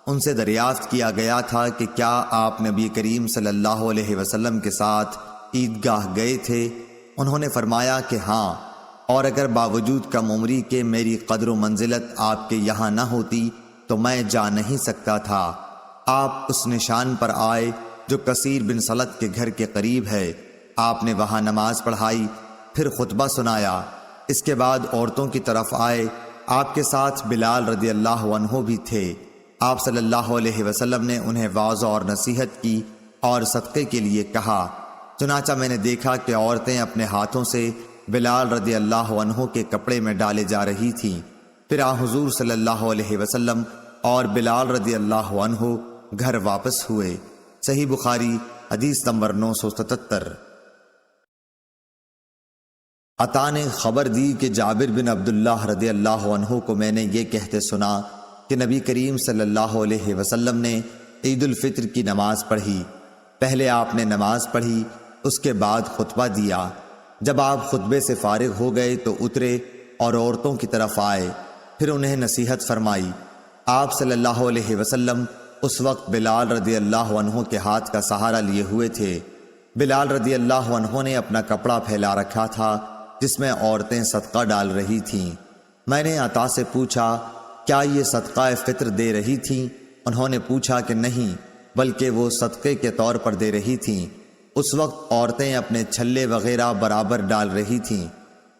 ان سے دریافت کیا گیا تھا کہ کیا آپ نبی کریم صلی اللہ علیہ وسلم کے ساتھ عیدگاہ گئے تھے؟ انہوں نے فرمایا کہ ہاں، اور اگر باوجود کم عمری کے میری قدر و منزلت آپ کے یہاں نہ ہوتی تو میں جا نہیں سکتا تھا۔ آپ اس نشان پر آئے جو کثیر بن سلط کے گھر کے قریب ہے، آپ نے وہاں نماز پڑھائی، پھر خطبہ سنایا، اس کے بعد عورتوں کی طرف آئے، آپ کے ساتھ بلال رضی اللہ عنہ بھی تھے۔ آپ صلی اللہ علیہ وسلم نے انہیں واعظ اور نصیحت کی اور صدقے کے لیے کہا، چنانچہ میں نے دیکھا کہ عورتیں اپنے ہاتھوں سے بلال رضی اللہ عنہ کے کپڑے میں ڈالے جا رہی تھیں، پھر حضور صلی اللہ علیہ وسلم اور بلال رضی اللہ عنہ گھر واپس ہوئے۔ صحیح بخاری حدیث نمبر 977۔ عطا نے خبر دی کہ جابر بن عبداللہ رضی اللہ عنہ کو میں نے یہ کہتے سنا کہ نبی کریم صلی اللہ علیہ وسلم نے عید الفطر کی نماز پڑھی، پہلے آپ نے نماز پڑھی، اس کے بعد خطبہ دیا، جب آپ خطبے سے فارغ ہو گئے تو اترے اور عورتوں کی طرف آئے، پھر انہیں نصیحت فرمائی۔ آپ صلی اللہ علیہ وسلم اس وقت بلال رضی اللہ عنہ کے ہاتھ کا سہارا لیے ہوئے تھے۔ بلال رضی اللہ عنہ نے اپنا کپڑا پھیلا رکھا تھا جس میں عورتیں صدقہ ڈال رہی تھیں۔ میں نے عطا سے پوچھا، کیا یہ صدقہ فطر دے رہی تھیں؟ انہوں نے پوچھا کہ نہیں، بلکہ وہ صدقے کے طور پر دے رہی تھیں۔ اس وقت عورتیں اپنے چھلے وغیرہ برابر ڈال رہی تھیں۔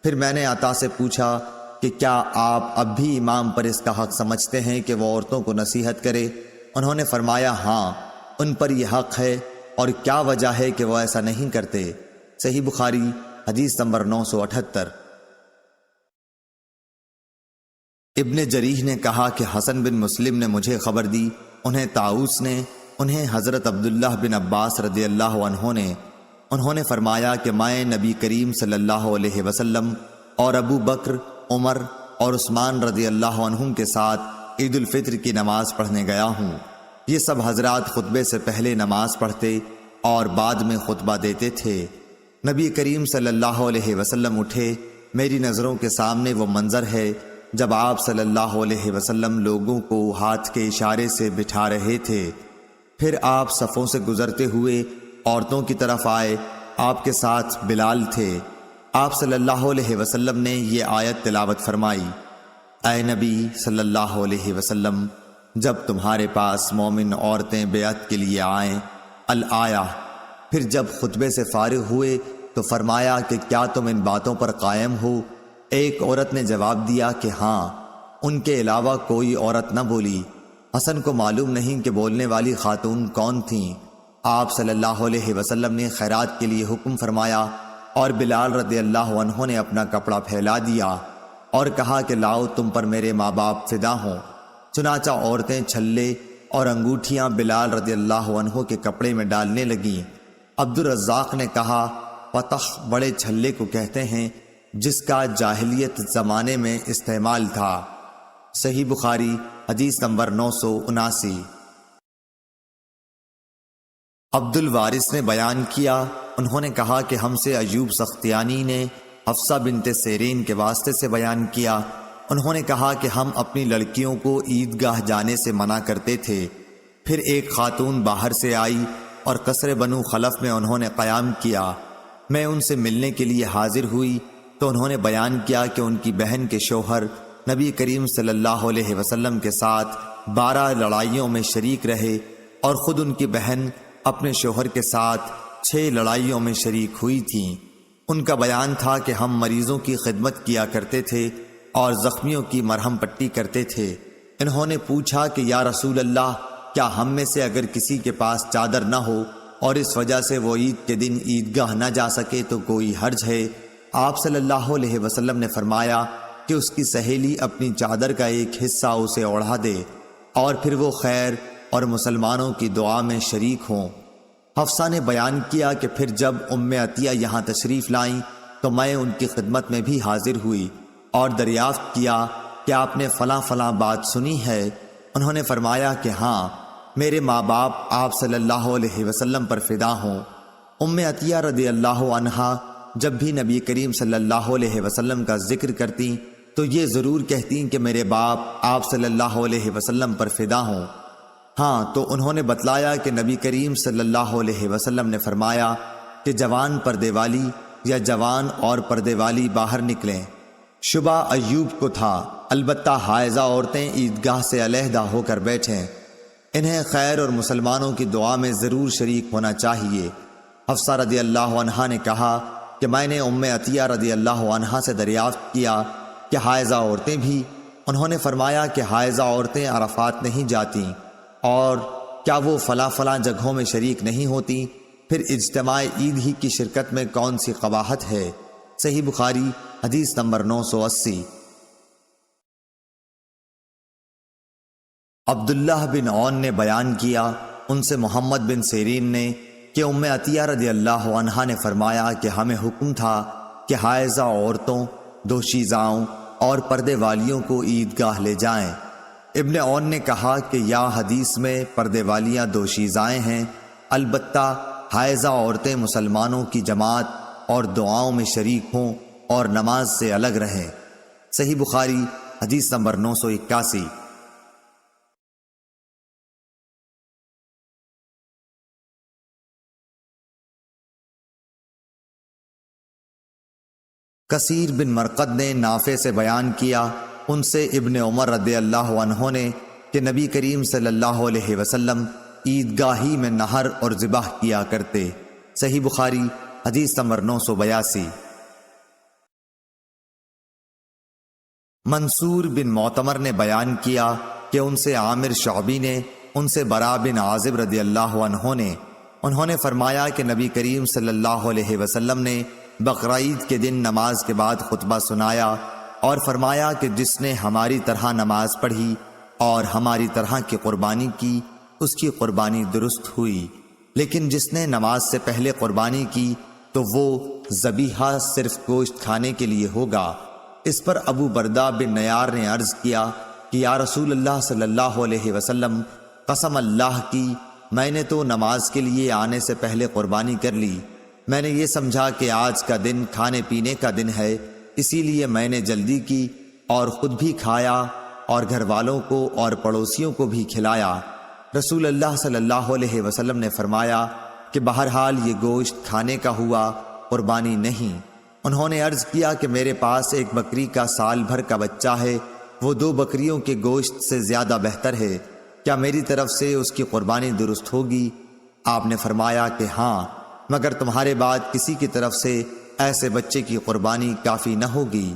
پھر میں نے عطا سے پوچھا کہ کیا آپ اب بھی امام پر اس کا حق سمجھتے ہیں کہ وہ عورتوں کو نصیحت کرے؟ انہوں نے فرمایا ہاں، ان پر یہ حق ہے، اور کیا وجہ ہے کہ وہ ایسا نہیں کرتے؟ صحیح بخاری حدیث نمبر 978۔ ابن جریح نے کہا کہ حسن بن مسلم نے مجھے خبر دی، انہیں طاؤس نے، انہیں حضرت عبداللہ بن عباس رضی اللہ عنہ نے، انہوں نے فرمایا کہ میں نبی کریم صلی اللہ علیہ وسلم اور ابو بکر، عمر اور عثمان رضی اللہ عنہم کے ساتھ عید الفطر کی نماز پڑھنے گیا ہوں۔ یہ سب حضرات خطبے سے پہلے نماز پڑھتے اور بعد میں خطبہ دیتے تھے۔ نبی کریم صلی اللہ علیہ وسلم اٹھے، میری نظروں کے سامنے وہ منظر ہے جب آپ صلی اللہ علیہ وسلم لوگوں کو ہاتھ کے اشارے سے بٹھا رہے تھے۔ پھر آپ صفوں سے گزرتے ہوئے عورتوں کی طرف آئے، آپ کے ساتھ بلال تھے۔ آپ صلی اللہ علیہ وسلم نے یہ آیت تلاوت فرمائی، اے نبی صلی اللہ علیہ وسلم، جب تمہارے پاس مومن عورتیں بیعت کے لیے آئیں، الآیہ۔ پھر جب خطبے سے فارغ ہوئے تو فرمایا کہ کیا تم ان باتوں پر قائم ہو؟ ایک عورت نے جواب دیا کہ ہاں، ان کے علاوہ کوئی عورت نہ بولی۔ حسن کو معلوم نہیں کہ بولنے والی خاتون کون تھیں۔ آپ صلی اللہ علیہ وسلم نے خیرات کے لیے حکم فرمایا، اور بلال رضی اللہ عنہ نے اپنا کپڑا پھیلا دیا اور کہا کہ لاؤ تم پر میرے ماں باپ فدا ہوں۔ چنانچہ عورتیں چھلے اور انگوٹھیاں بلال رضی اللہ عنہ کے کپڑے میں ڈالنے لگیں۔ عبد الرزاق نے کہا، پتخ بڑے چھلے کو کہتے ہیں جس کا جاہلیت زمانے میں استعمال تھا۔ صحیح بخاری حدیث نمبر 979۔ عبد الوارث نے بیان کیا، انہوں نے کہا کہ ہم سے ایوب سختیانی نے حفصہ بنت سیرین کے واسطے سے بیان کیا، انہوں نے کہا کہ ہم اپنی لڑکیوں کو عیدگاہ جانے سے منع کرتے تھے۔ پھر ایک خاتون باہر سے آئی اور قصر بنو خلف میں انہوں نے قیام کیا۔ میں ان سے ملنے کے لیے حاضر ہوئی تو انہوں نے بیان کیا کہ ان کی بہن کے شوہر نبی کریم صلی اللہ علیہ وسلم کے ساتھ 12 لڑائیوں میں شریک رہے، اور خود ان کی بہن اپنے شوہر کے ساتھ 6 لڑائیوں میں شریک ہوئی تھیں۔ ان کا بیان تھا کہ ہم مریضوں کی خدمت کیا کرتے تھے اور زخمیوں کی مرہم پٹی کرتے تھے۔ انہوں نے پوچھا کہ یا رسول اللہ، کیا ہم میں سے اگر کسی کے پاس چادر نہ ہو اور اس وجہ سے وہ عید کے دن عیدگاہ نہ جا سکے تو کوئی حرج ہے؟ آپ صلی اللہ علیہ وسلم نے فرمایا کہ اس کی سہیلی اپنی چادر کا ایک حصہ اسے اوڑھا دے، اور پھر وہ خیر اور مسلمانوں کی دعا میں شریک ہوں۔ حفصہ نے بیان کیا کہ پھر جب ام عطیہ یہاں تشریف لائیں تو میں ان کی خدمت میں بھی حاضر ہوئی اور دریافت کیا کہ آپ نے فلاں فلاں بات سنی ہے؟ انہوں نے فرمایا کہ ہاں، میرے ماں باپ آپ صلی اللہ علیہ وسلم پر فدا ہوں۔ ام عطیہ رضی اللہ عنہا جب بھی نبی کریم صلی اللہ علیہ وسلم کا ذکر کرتی تو یہ ضرور کہتی کہ میرے باپ آپ صلی اللہ علیہ وسلم پر فدا ہوں۔ ہاں، تو انہوں نے بتلایا کہ نبی کریم صلی اللہ علیہ وسلم نے فرمایا کہ جوان پردے والی یا جوان اور پردے والی باہر نکلیں۔ شبہ ایوب کو تھا، البتہ حائضہ عورتیں عیدگاہ سے علیحدہ ہو کر بیٹھیں، انہیں خیر اور مسلمانوں کی دعا میں ضرور شریک ہونا چاہیے۔ حفصہ رضی اللہ عنہا نے کہا کہ میں نے ام عطیہ رضی اللہ عنہا سے دریافت کیا کہ حائضہ عورتیں بھی؟ انہوں نے فرمایا کہ حائضہ عورتیں عرفات نہیں جاتی، اور کیا وہ فلاں فلاں جگہوں میں شریک نہیں ہوتی؟ پھر اجتماع عید ہی کی شرکت میں کون سی قباحت ہے؟ صحیح بخاری حدیث نمبر 980۔ عبداللہ بن عون نے بیان کیا، ان سے محمد بن سیرین نے، کہ ام عطیہ رضی اللہ عنہا نے فرمایا کہ ہمیں حکم تھا کہ حائضہ عورتوں، دوشیزاؤں اور پردے والیوں کو عیدگاہ لے جائیں۔ ابن عون نے کہا کہ یا حدیث میں پردے والیاں دوشیزائیں ہیں، البتہ حائضہ عورتیں مسلمانوں کی جماعت اور دعاؤں میں شریک ہوں اور نماز سے الگ رہیں۔ صحیح بخاری حدیث نمبر 981۔ کثیر بن مرقد نے نافع سے بیان کیا، ان سے ابن عمر رضی اللہ عنہ نے، کہ نبی کریم صلی اللہ علیہ وسلم عیدگاہی میں نہر اور ذبح کیا کرتے۔ صحیح بخاری حدیث نمبر 982۔ منصور بن معتمر نے بیان کیا کہ ان سے عامر شعبی نے، ان سے براء بن عازب رضی اللہ عنہ نے، انہوں نے فرمایا کہ نبی کریم صلی اللہ علیہ وسلم نے بقرعید کے دن نماز کے بعد خطبہ سنایا اور فرمایا کہ جس نے ہماری طرح نماز پڑھی اور ہماری طرح کی قربانی کی اس کی قربانی درست ہوئی، لیکن جس نے نماز سے پہلے قربانی کی تو وہ ذبیحہ صرف گوشت کھانے کے لیے ہوگا۔ اس پر ابو بردہ بن نیار نے عرض کیا کہ یا رسول اللہ صلی اللہ علیہ وسلم، قسم اللہ کی میں نے تو نماز کے لیے آنے سے پہلے قربانی کر لی۔ میں نے یہ سمجھا کہ آج کا دن کھانے پینے کا دن ہے، اسی لیے میں نے جلدی کی اور خود بھی کھایا اور گھر والوں کو اور پڑوسیوں کو بھی کھلایا۔ رسول اللہ صلی اللہ علیہ وسلم نے فرمایا کہ بہرحال یہ گوشت کھانے کا ہوا، قربانی نہیں۔ انہوں نے عرض کیا کہ میرے پاس ایک بکری کا سال بھر کا بچہ ہے، وہ 2 بکریوں کے گوشت سے زیادہ بہتر ہے، کیا میری طرف سے اس کی قربانی درست ہوگی؟ آپ نے فرمایا کہ ہاں، مگر تمہارے بعد کسی کی طرف سے ایسے بچے کی قربانی کافی نہ ہوگی۔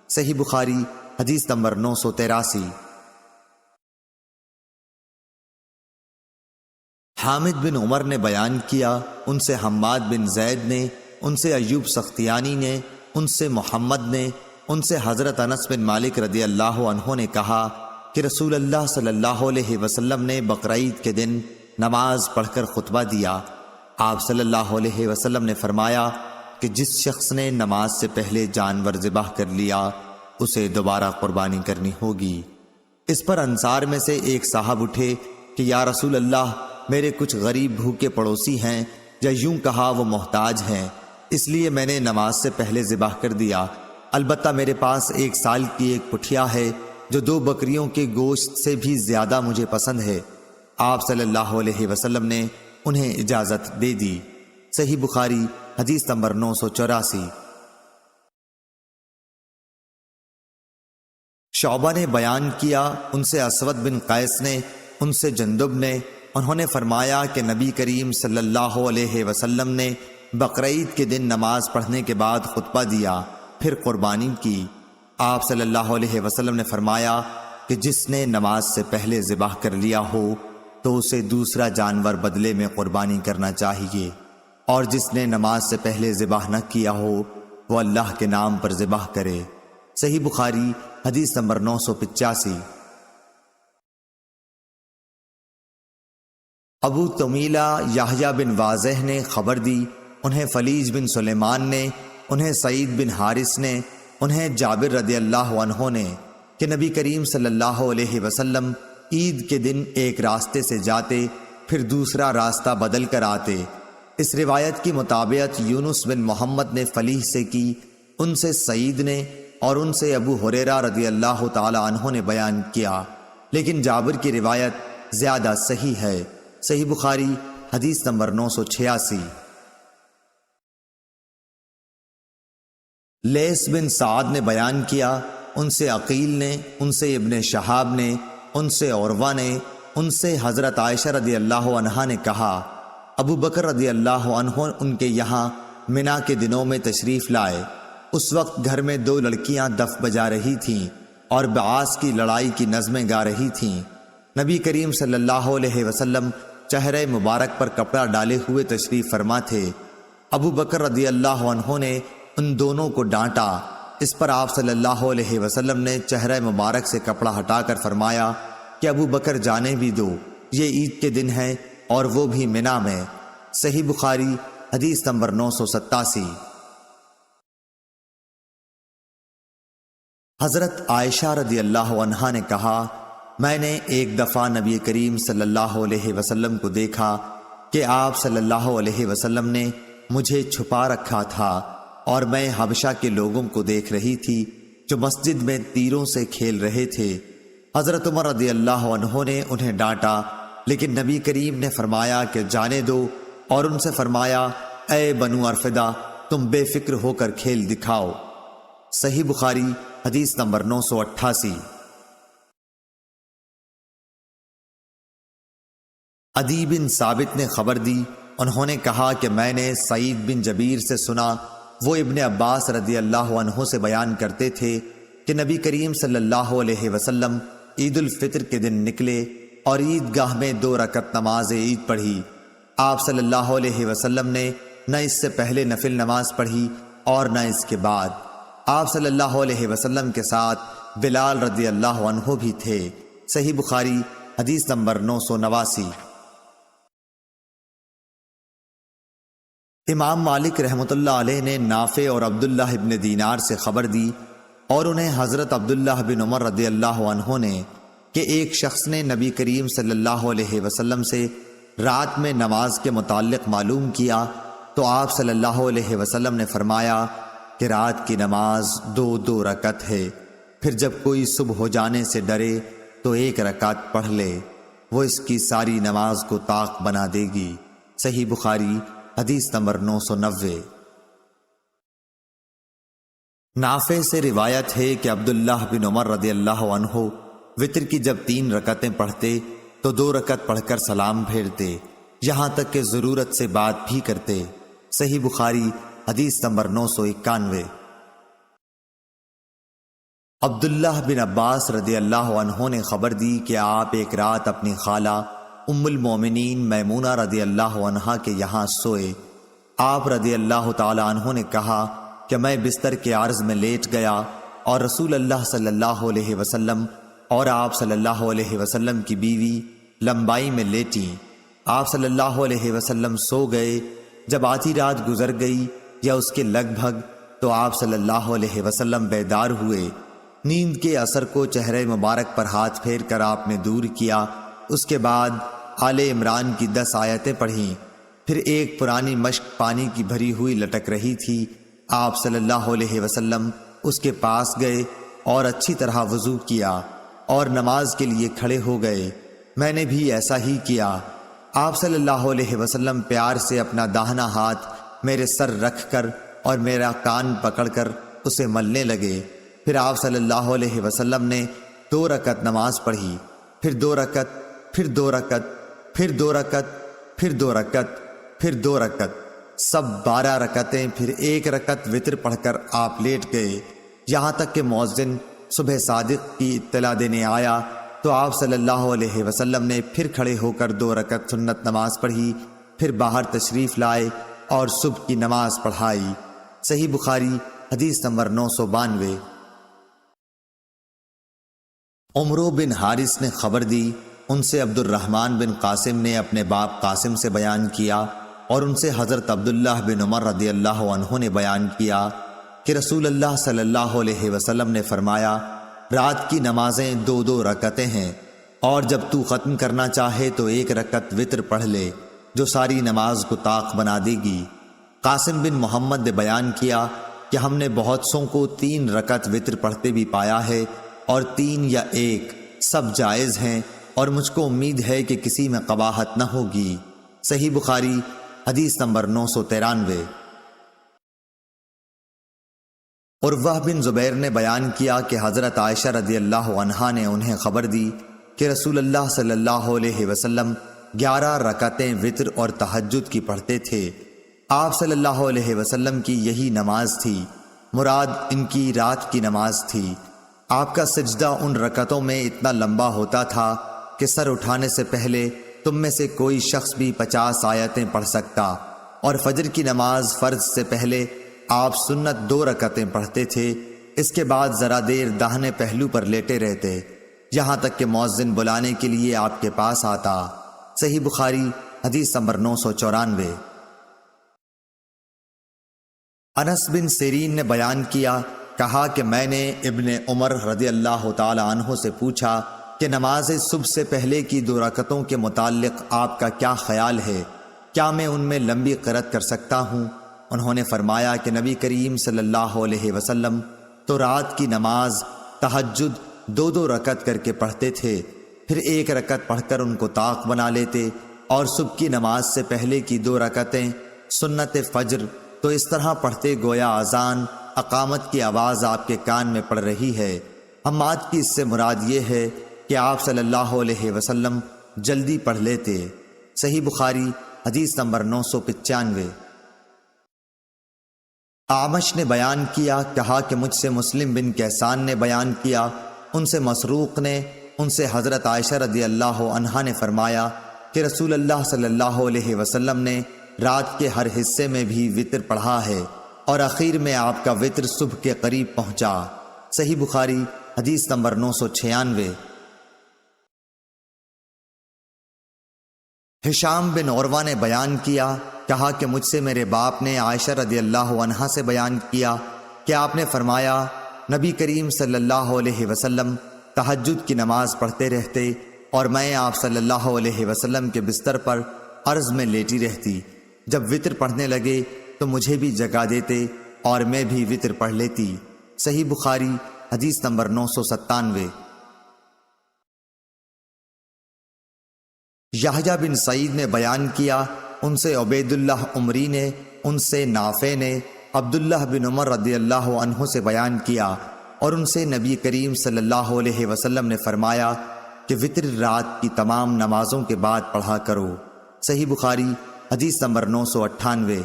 صحیح بخاری حدیث نمبر 983۔ حامد بن عمر نے بیان کیا، ان سے حماد بن زید نے، ان سے ایوب سختیانی نے، ان سے محمد نے، ان سے حضرت انس بن مالک رضی اللہ عنہ نے کہا کہ رسول اللہ صلی اللہ علیہ وسلم نے بقرعید کے دن نماز پڑھ کر خطبہ دیا۔ آپ صلی اللہ علیہ وسلم نے فرمایا کہ جس شخص نے نماز سے پہلے جانور ذبح کر لیا اسے دوبارہ قربانی کرنی ہوگی۔ اس پر انصار میں سے ایک صاحب اٹھے کہ یا رسول اللہ، میرے کچھ غریب بھوکے پڑوسی ہیں، یا یوں کہا وہ محتاج ہیں، اس لیے میں نے نماز سے پہلے ذبح کر دیا۔ البتہ میرے پاس 1 سال کی ایک پٹھیا ہے جو 2 بکریوں کے گوشت سے بھی زیادہ مجھے پسند ہے۔ آپ صلی اللہ علیہ وسلم نے انہیں اجازت دے دی۔ صحیح بخاری حدیث نمبر 984۔ شعبہ نے بیان کیا، ان سے اسود بن قیس نے، ان سے جندب نے، انہوں نے فرمایا کہ نبی کریم صلی اللہ علیہ وسلم نے بقرعید کے دن نماز پڑھنے کے بعد خطبہ دیا، پھر قربانی کی۔ آپ صلی اللہ علیہ وسلم نے فرمایا کہ جس نے نماز سے پہلے ذبح کر لیا ہو تو اسے دوسرا جانور بدلے میں قربانی کرنا چاہیے، اور جس نے نماز سے پہلے ذبح نہ کیا ہو وہ اللہ کے نام پر ذبح کرے۔ صحیح بخاری حدیث نمبر 985۔ ابو طمیلہ یحییٰ بن واضح نے خبر دی، انہیں فلیج بن سلیمان نے، انہیں سعید بن حارث نے، انہیں جابر رضی اللہ عنہ نے کہ نبی کریم صلی اللہ علیہ وسلم عید کے دن ایک راستے سے جاتے پھر دوسرا راستہ بدل کر آتے۔ اس روایت کی مطابقت یونس بن محمد نے فلیح سے کی، ان سے سعید نے اور ان سے ابو ہریرہ رضی اللہ تعالی عنہ نے بیان کیا، لیکن جابر کی روایت زیادہ صحیح ہے۔ صحیح بخاری حدیث نمبر 986۔ لیث بن سعد نے بیان کیا، ان سے عقیل نے، ان سے ابن شہاب نے، ان سے عروہ نے، ان سے حضرت عائشہ رضی اللہ عنہا نے کہا ابو بکر رضی اللہ عنہ ان کے یہاں منا کے دنوں میں تشریف لائے۔ اس وقت گھر میں 2 لڑکیاں دف بجا رہی تھیں اور بعاث کی لڑائی کی نظمیں گا رہی تھیں۔ نبی کریم صلی اللہ علیہ وسلم چہرے مبارک پر کپڑا ڈالے ہوئے تشریف فرما تھے۔ ابو بکر رضی اللہ عنہ نے ان دونوں کو ڈانٹا۔ اس پر آپ صلی اللہ علیہ وسلم نے چہرہ مبارک سے کپڑا ہٹا کر فرمایا کہ ابو بکر جانے بھی دو، یہ عید کے دن ہے اور وہ بھی منا میں۔ صحیح بخاری حدیث نمبر 987۔ حضرت عائشہ رضی اللہ عنہا نے کہا، میں نے ایک دفعہ نبی کریم صلی اللہ علیہ وسلم کو دیکھا کہ آپ صلی اللہ علیہ وسلم نے مجھے چھپا رکھا تھا اور میں حبشہ کے لوگوں کو دیکھ رہی تھی جو مسجد میں تیروں سے کھیل رہے تھے۔ حضرت عمر رضی اللہ عنہ نے انہیں ڈانٹا، لیکن نبی کریم نے فرمایا کہ جانے دو، اور ان سے فرمایا، اے بنو ارفدہ، تم بے فکر ہو کر کھیل دکھاؤ۔ صحیح بخاری حدیث نمبر 988۔ عدی بن ثابت نے خبر دی، انہوں نے کہا کہ میں نے سعید بن جبیر سے سنا، وہ ابن عباس رضی اللہ عنہ سے بیان کرتے تھے کہ نبی کریم صلی اللہ علیہ وسلم عید الفطر کے دن نکلے اور عیدگاہ میں 2 رکعت نماز عید پڑھی۔ آپ صلی اللہ علیہ وسلم نے نہ اس سے پہلے نفل نماز پڑھی اور نہ اس کے بعد۔ آپ صلی اللہ علیہ وسلم کے ساتھ بلال رضی اللہ عنہ بھی تھے۔ صحیح بخاری حدیث نمبر 989۔ امام مالک رحمۃ اللہ علیہ نے نافع اور عبداللہ ابن دینار سے خبر دی اور انہیں حضرت عبداللہ بن عمر رضی اللہ عنہ نے کہ ایک شخص نے نبی کریم صلی اللہ علیہ وسلم سے رات میں نماز کے متعلق معلوم کیا تو آپ صلی اللہ علیہ وسلم نے فرمایا کہ رات کی نماز 2 رکعت ہے، پھر جب کوئی صبح ہو جانے سے ڈرے تو 1 رکعت پڑھ لے، وہ اس کی ساری نماز کو طاق بنا دے گی۔ صحیح بخاری حدیث نمبر 990۔ نافع سے روایت ہے کہ عبداللہ بن عمر رضی اللہ عنہ وتر کی جب 3 رکعتیں پڑھتے تو 2 رکعت پڑھ کر سلام پھیرتے، یہاں تک کہ ضرورت سے بات بھی کرتے۔ صحیح بخاری حدیث نمبر 991۔ عبداللہ بن عباس رضی اللہ عنہ نے خبر دی کہ آپ ایک رات اپنی خالہ ام المومنین میمونہ رضی اللہ عنہا کے یہاں سوئے۔ آپ رضی اللہ تعالی عنہ نے کہا کہ میں بستر کے عرض میں لیٹ گیا اور رسول اللہ صلی اللہ علیہ وسلم اور آپ صلی اللہ علیہ وسلم کی بیوی لمبائی میں لیٹیں۔ آپ صلی اللہ علیہ وسلم سو گئے۔ جب آدھی رات گزر گئی یا اس کے لگ بھگ تو آپ صلی اللہ علیہ وسلم بیدار ہوئے۔ نیند کے اثر کو چہرے مبارک پر ہاتھ پھیر کر آپ نے دور کیا۔ اس کے بعد آل عمران کی 10 آیتیں پڑھیں۔ پھر ایک پرانی مشک پانی کی بھری ہوئی لٹک رہی تھی۔ آپ صلی اللہ علیہ وسلم اس کے پاس گئے اور اچھی طرح وضو کیا اور نماز کے لیے کھڑے ہو گئے۔ میں نے بھی ایسا ہی کیا۔ آپ صلی اللہ علیہ وسلم پیار سے اپنا داہنا ہاتھ میرے سر رکھ کر اور میرا کان پکڑ کر اسے ملنے لگے۔ پھر آپ صلی اللہ علیہ وسلم نے 2 رکعت نماز پڑھی، پھر 2 رکعت، پھر 2 رکعت، پھر 2 رکعت، پھر 2 رکعت، پھر 2 رکعت، سب 12 رکعتیں، پھر 1 رکعت وتر پڑھ کر آپ لیٹ گئے، یہاں تک کہ مؤذن صبح صادق کی اطلاع دینے آیا تو آپ صلی اللہ علیہ وسلم نے پھر کھڑے ہو کر 2 رکعت سنت نماز پڑھی، پھر باہر تشریف لائے اور صبح کی نماز پڑھائی۔ صحیح بخاری حدیث نمبر 992۔ عمرو بن حارث نے خبر دی، ان سے عبد الرحمن بن قاسم نے اپنے باپ قاسم سے بیان کیا اور ان سے حضرت عبداللہ بن عمر رضی اللہ عنہ نے بیان کیا کہ رسول اللہ صلی اللہ علیہ وسلم نے فرمایا رات کی نمازیں 2 رکعتیں ہیں، اور جب تو ختم کرنا چاہے تو 1 رکعت وتر پڑھ لے جو ساری نماز کو طاق بنا دے گی۔ قاسم بن محمد نے بیان کیا کہ ہم نے بہت سوں کو 3 رکعت وتر پڑھتے بھی پایا ہے، اور 3 یا 1 سب جائز ہیں، اور مجھ کو امید ہے کہ کسی میں قباحت نہ ہوگی۔ صحیح بخاری حدیث نمبر 993۔ عروہ بن زبیر نے بیان کیا کہ حضرت عائشہ رضی اللہ عنہا نے انہیں خبر دی کہ رسول اللہ صلی اللہ علیہ وسلم 11 رکعتیں وتر اور تہجد کی پڑھتے تھے۔ آپ صلی اللہ علیہ وسلم کی یہی نماز تھی، مراد ان کی رات کی نماز تھی۔ آپ کا سجدہ ان رکعتوں میں اتنا لمبا ہوتا تھا کہ سر اٹھانے سے پہلے تم میں سے کوئی شخص بھی 50 آیتیں پڑھ سکتا، اور فجر کی نماز فرض سے پہلے آپ سنت 2 رکعتیں پڑھتے تھے۔ اس کے بعد ذرا دیر داہنے پہلو پر لیٹے رہتے، یہاں تک کہ مؤذن بلانے کے لیے آپ کے پاس آتا۔ صحیح بخاری حدیث نمبر 994۔ انس بن سیرین نے بیان کیا، کہا کہ میں نے ابن عمر رضی اللہ تعالی عنہ سے پوچھا کہ نماز صبح سے پہلے کی 2 رکعتوں کے متعلق آپ کا کیا خیال ہے، کیا میں ان میں لمبی قرأت کر سکتا ہوں؟ انہوں نے فرمایا کہ نبی کریم صلی اللہ علیہ وسلم تو رات کی نماز تہجد 2 رکعت کر کے پڑھتے تھے، پھر 1 رکعت پڑھ کر ان کو طاق بنا لیتے، اور صبح کی نماز سے پہلے کی 2 رکعتیں سنت فجر تو اس طرح پڑھتے گویا اذان اقامت کی آواز آپ کے کان میں پڑ رہی ہے۔ حماد کی اس سے مراد یہ ہے کہ آپ صلی اللہ علیہ وسلم جلدی پڑھ لیتے۔ صحیح بخاری حدیث نمبر 995۔ اعمش نے بیان کیا، کہا کہ مجھ سے مسلم بن کیسان نے بیان کیا، ان سے مسروق نے، ان سے حضرت عائشہ رضی اللہ عنہا نے فرمایا کہ رسول اللہ صلی اللہ علیہ وسلم نے رات کے ہر حصے میں بھی وطر پڑھا ہے، اور اخیر میں آپ کا وطر صبح کے قریب پہنچا۔ صحیح بخاری حدیث نمبر 996۔ ہشام بن عروہ نے بیان کیا، کہا کہ مجھ سے میرے باپ نے عائشہ رضی اللہ عنہا سے بیان کیا کہ آپ نے فرمایا نبی کریم صلی اللہ علیہ وسلم تہجد کی نماز پڑھتے رہتے اور میں آپ صلی اللہ علیہ وسلم کے بستر پر عرض میں لیٹی رہتی، جب وطر پڑھنے لگے تو مجھے بھی جگا دیتے اور میں بھی وطر پڑھ لیتی۔ صحیح بخاری حدیث نمبر 997۔ یحییٰ بن سعید نے بیان کیا، ان سے عبید اللہ عمری نے، ان سے نافع نے عبداللہ بن عمر رضی اللہ عنہ سے بیان کیا، اور ان سے نبی کریم صلی اللہ علیہ وسلم نے فرمایا کہ وطر رات کی تمام نمازوں کے بعد پڑھا کرو۔ صحیح بخاری حدیث نمبر 998۔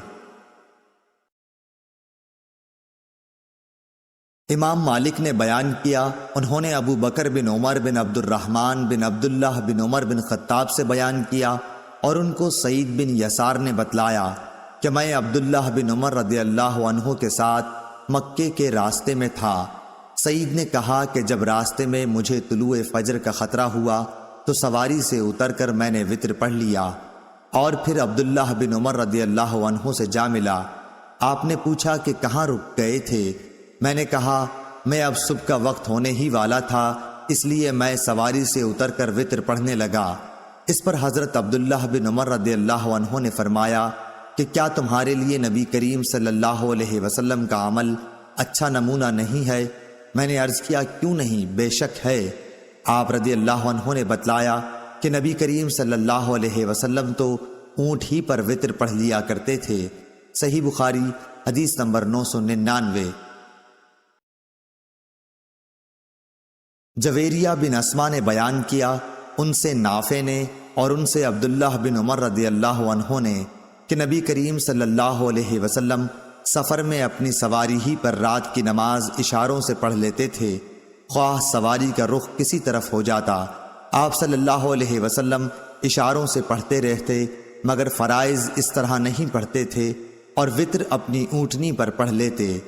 امام مالک نے بیان کیا، انہوں نے ابو بکر بن عمر بن عبد الرحمن بن عبداللہ بن عمر بن خطاب سے بیان کیا، اور ان کو سعید بن یسار نے بتلایا کہ میں عبداللہ بن عمر رضی اللہ عنہ کے ساتھ مکے کے راستے میں تھا۔ سعید نے کہا کہ جب راستے میں مجھے طلوع فجر کا خطرہ ہوا تو سواری سے اتر کر میں نے وطر پڑھ لیا، اور پھر عبداللہ بن عمر رضی اللہ عنہ سے جا ملا۔ آپ نے پوچھا کہ کہاں رک گئے تھے؟ میں نے کہا میں اب صبح کا وقت ہونے ہی والا تھا، اس لیے میں سواری سے اتر کر وطر پڑھنے لگا۔ اس پر حضرت عبداللہ بن عمر رضی اللہ عنہ نے فرمایا کہ کیا تمہارے لیے نبی کریم صلی اللہ علیہ وسلم کا عمل اچھا نمونہ نہیں ہے؟ میں نے عرض کیا کیوں نہیں، بے شک ہے۔ آپ رضی اللہ عنہ نے بتلایا کہ نبی کریم صلی اللہ علیہ وسلم تو اونٹ ہی پر وطر پڑھ لیا کرتے تھے۔ صحیح بخاری حدیث نمبر 999۔ جویریہ بن اسما نے بیان کیا، ان سے نافع نے اور ان سے عبداللہ بن عمر رضی اللہ عنہ نے کہ نبی کریم صلی اللہ علیہ وسلم سفر میں اپنی سواری ہی پر رات کی نماز اشاروں سے پڑھ لیتے تھے، خواہ سواری کا رخ کسی طرف ہو جاتا، آپ صلی اللہ علیہ وسلم اشاروں سے پڑھتے رہتے، مگر فرائض اس طرح نہیں پڑھتے تھے، اور وطر اپنی اونٹنی پر پڑھ لیتے۔